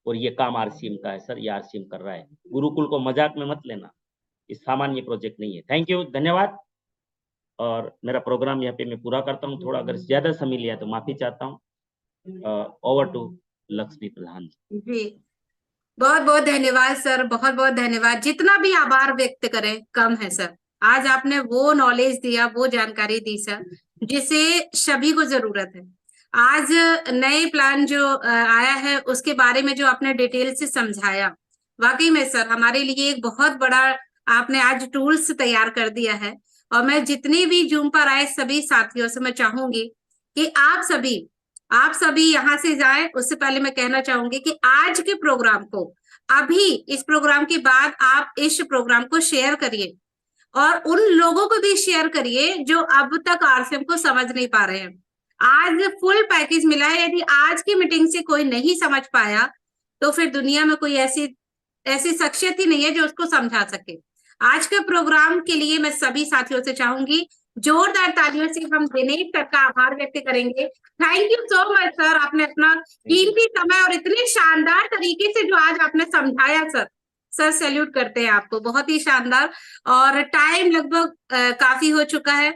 और ये काम आरसीएम का है सर, ये आरसीएम कर रहा है। गुरुकुल को मजाक में मत लेना, इस सामान्य प्रोजेक्ट नहीं है। थैंक यू, धन्यवाद। और मेरा प्रोग्राम यहाँ पे मैं पूरा करता हूँ। थोड़ा अगर ज्यादा समय लिया तो माफी चाहता हूँ। ओवर टू लक्ष्मी प्रधान जी, बहुत बहुत धन्यवाद सर, बहुत बहुत धन्यवाद। जितना भी आभार व्यक्त करें कम है सर। आज आपने वो नॉलेज दिया, वो जानकारी दी सर, जिसे सभी को जरूरत है। आज नए प्लान जो आया है उसके बारे में जो आपने डिटेल से समझाया, वाकई में सर हमारे लिए एक बहुत बड़ा आपने आज टूल्स तैयार कर दिया है। और मैं जितने भी जूम पर आए सभी साथियों से मैं चाहूंगी कि आप सभी यहाँ से जाएं। उससे पहले मैं कहना चाहूंगी कि आज के प्रोग्राम को, अभी इस प्रोग्राम के बाद आप इस प्रोग्राम को शेयर करिए और उन लोगों को भी शेयर करिए जो अब तक आरसीएम को समझ नहीं पा रहे हैं। आज फुल पैकेज मिला है। यदि आज की मीटिंग से कोई नहीं समझ पाया तो फिर दुनिया में कोई ऐसी ऐसी शख्सियत ही नहीं है जो उसको समझा सके। आज के प्रोग्राम के लिए मैं सभी साथियों से चाहूंगी जोरदार तालियों से हम दिनेश सर का आभार व्यक्त करेंगे। Thank you so much sir, आपने अपना कीमती समय और इतने शानदार तरीके से जो आज आपने समझाया सर, सर सैल्यूट करते हैं आपको, बहुत ही शानदार। और टाइम लगभग काफी हो चुका है।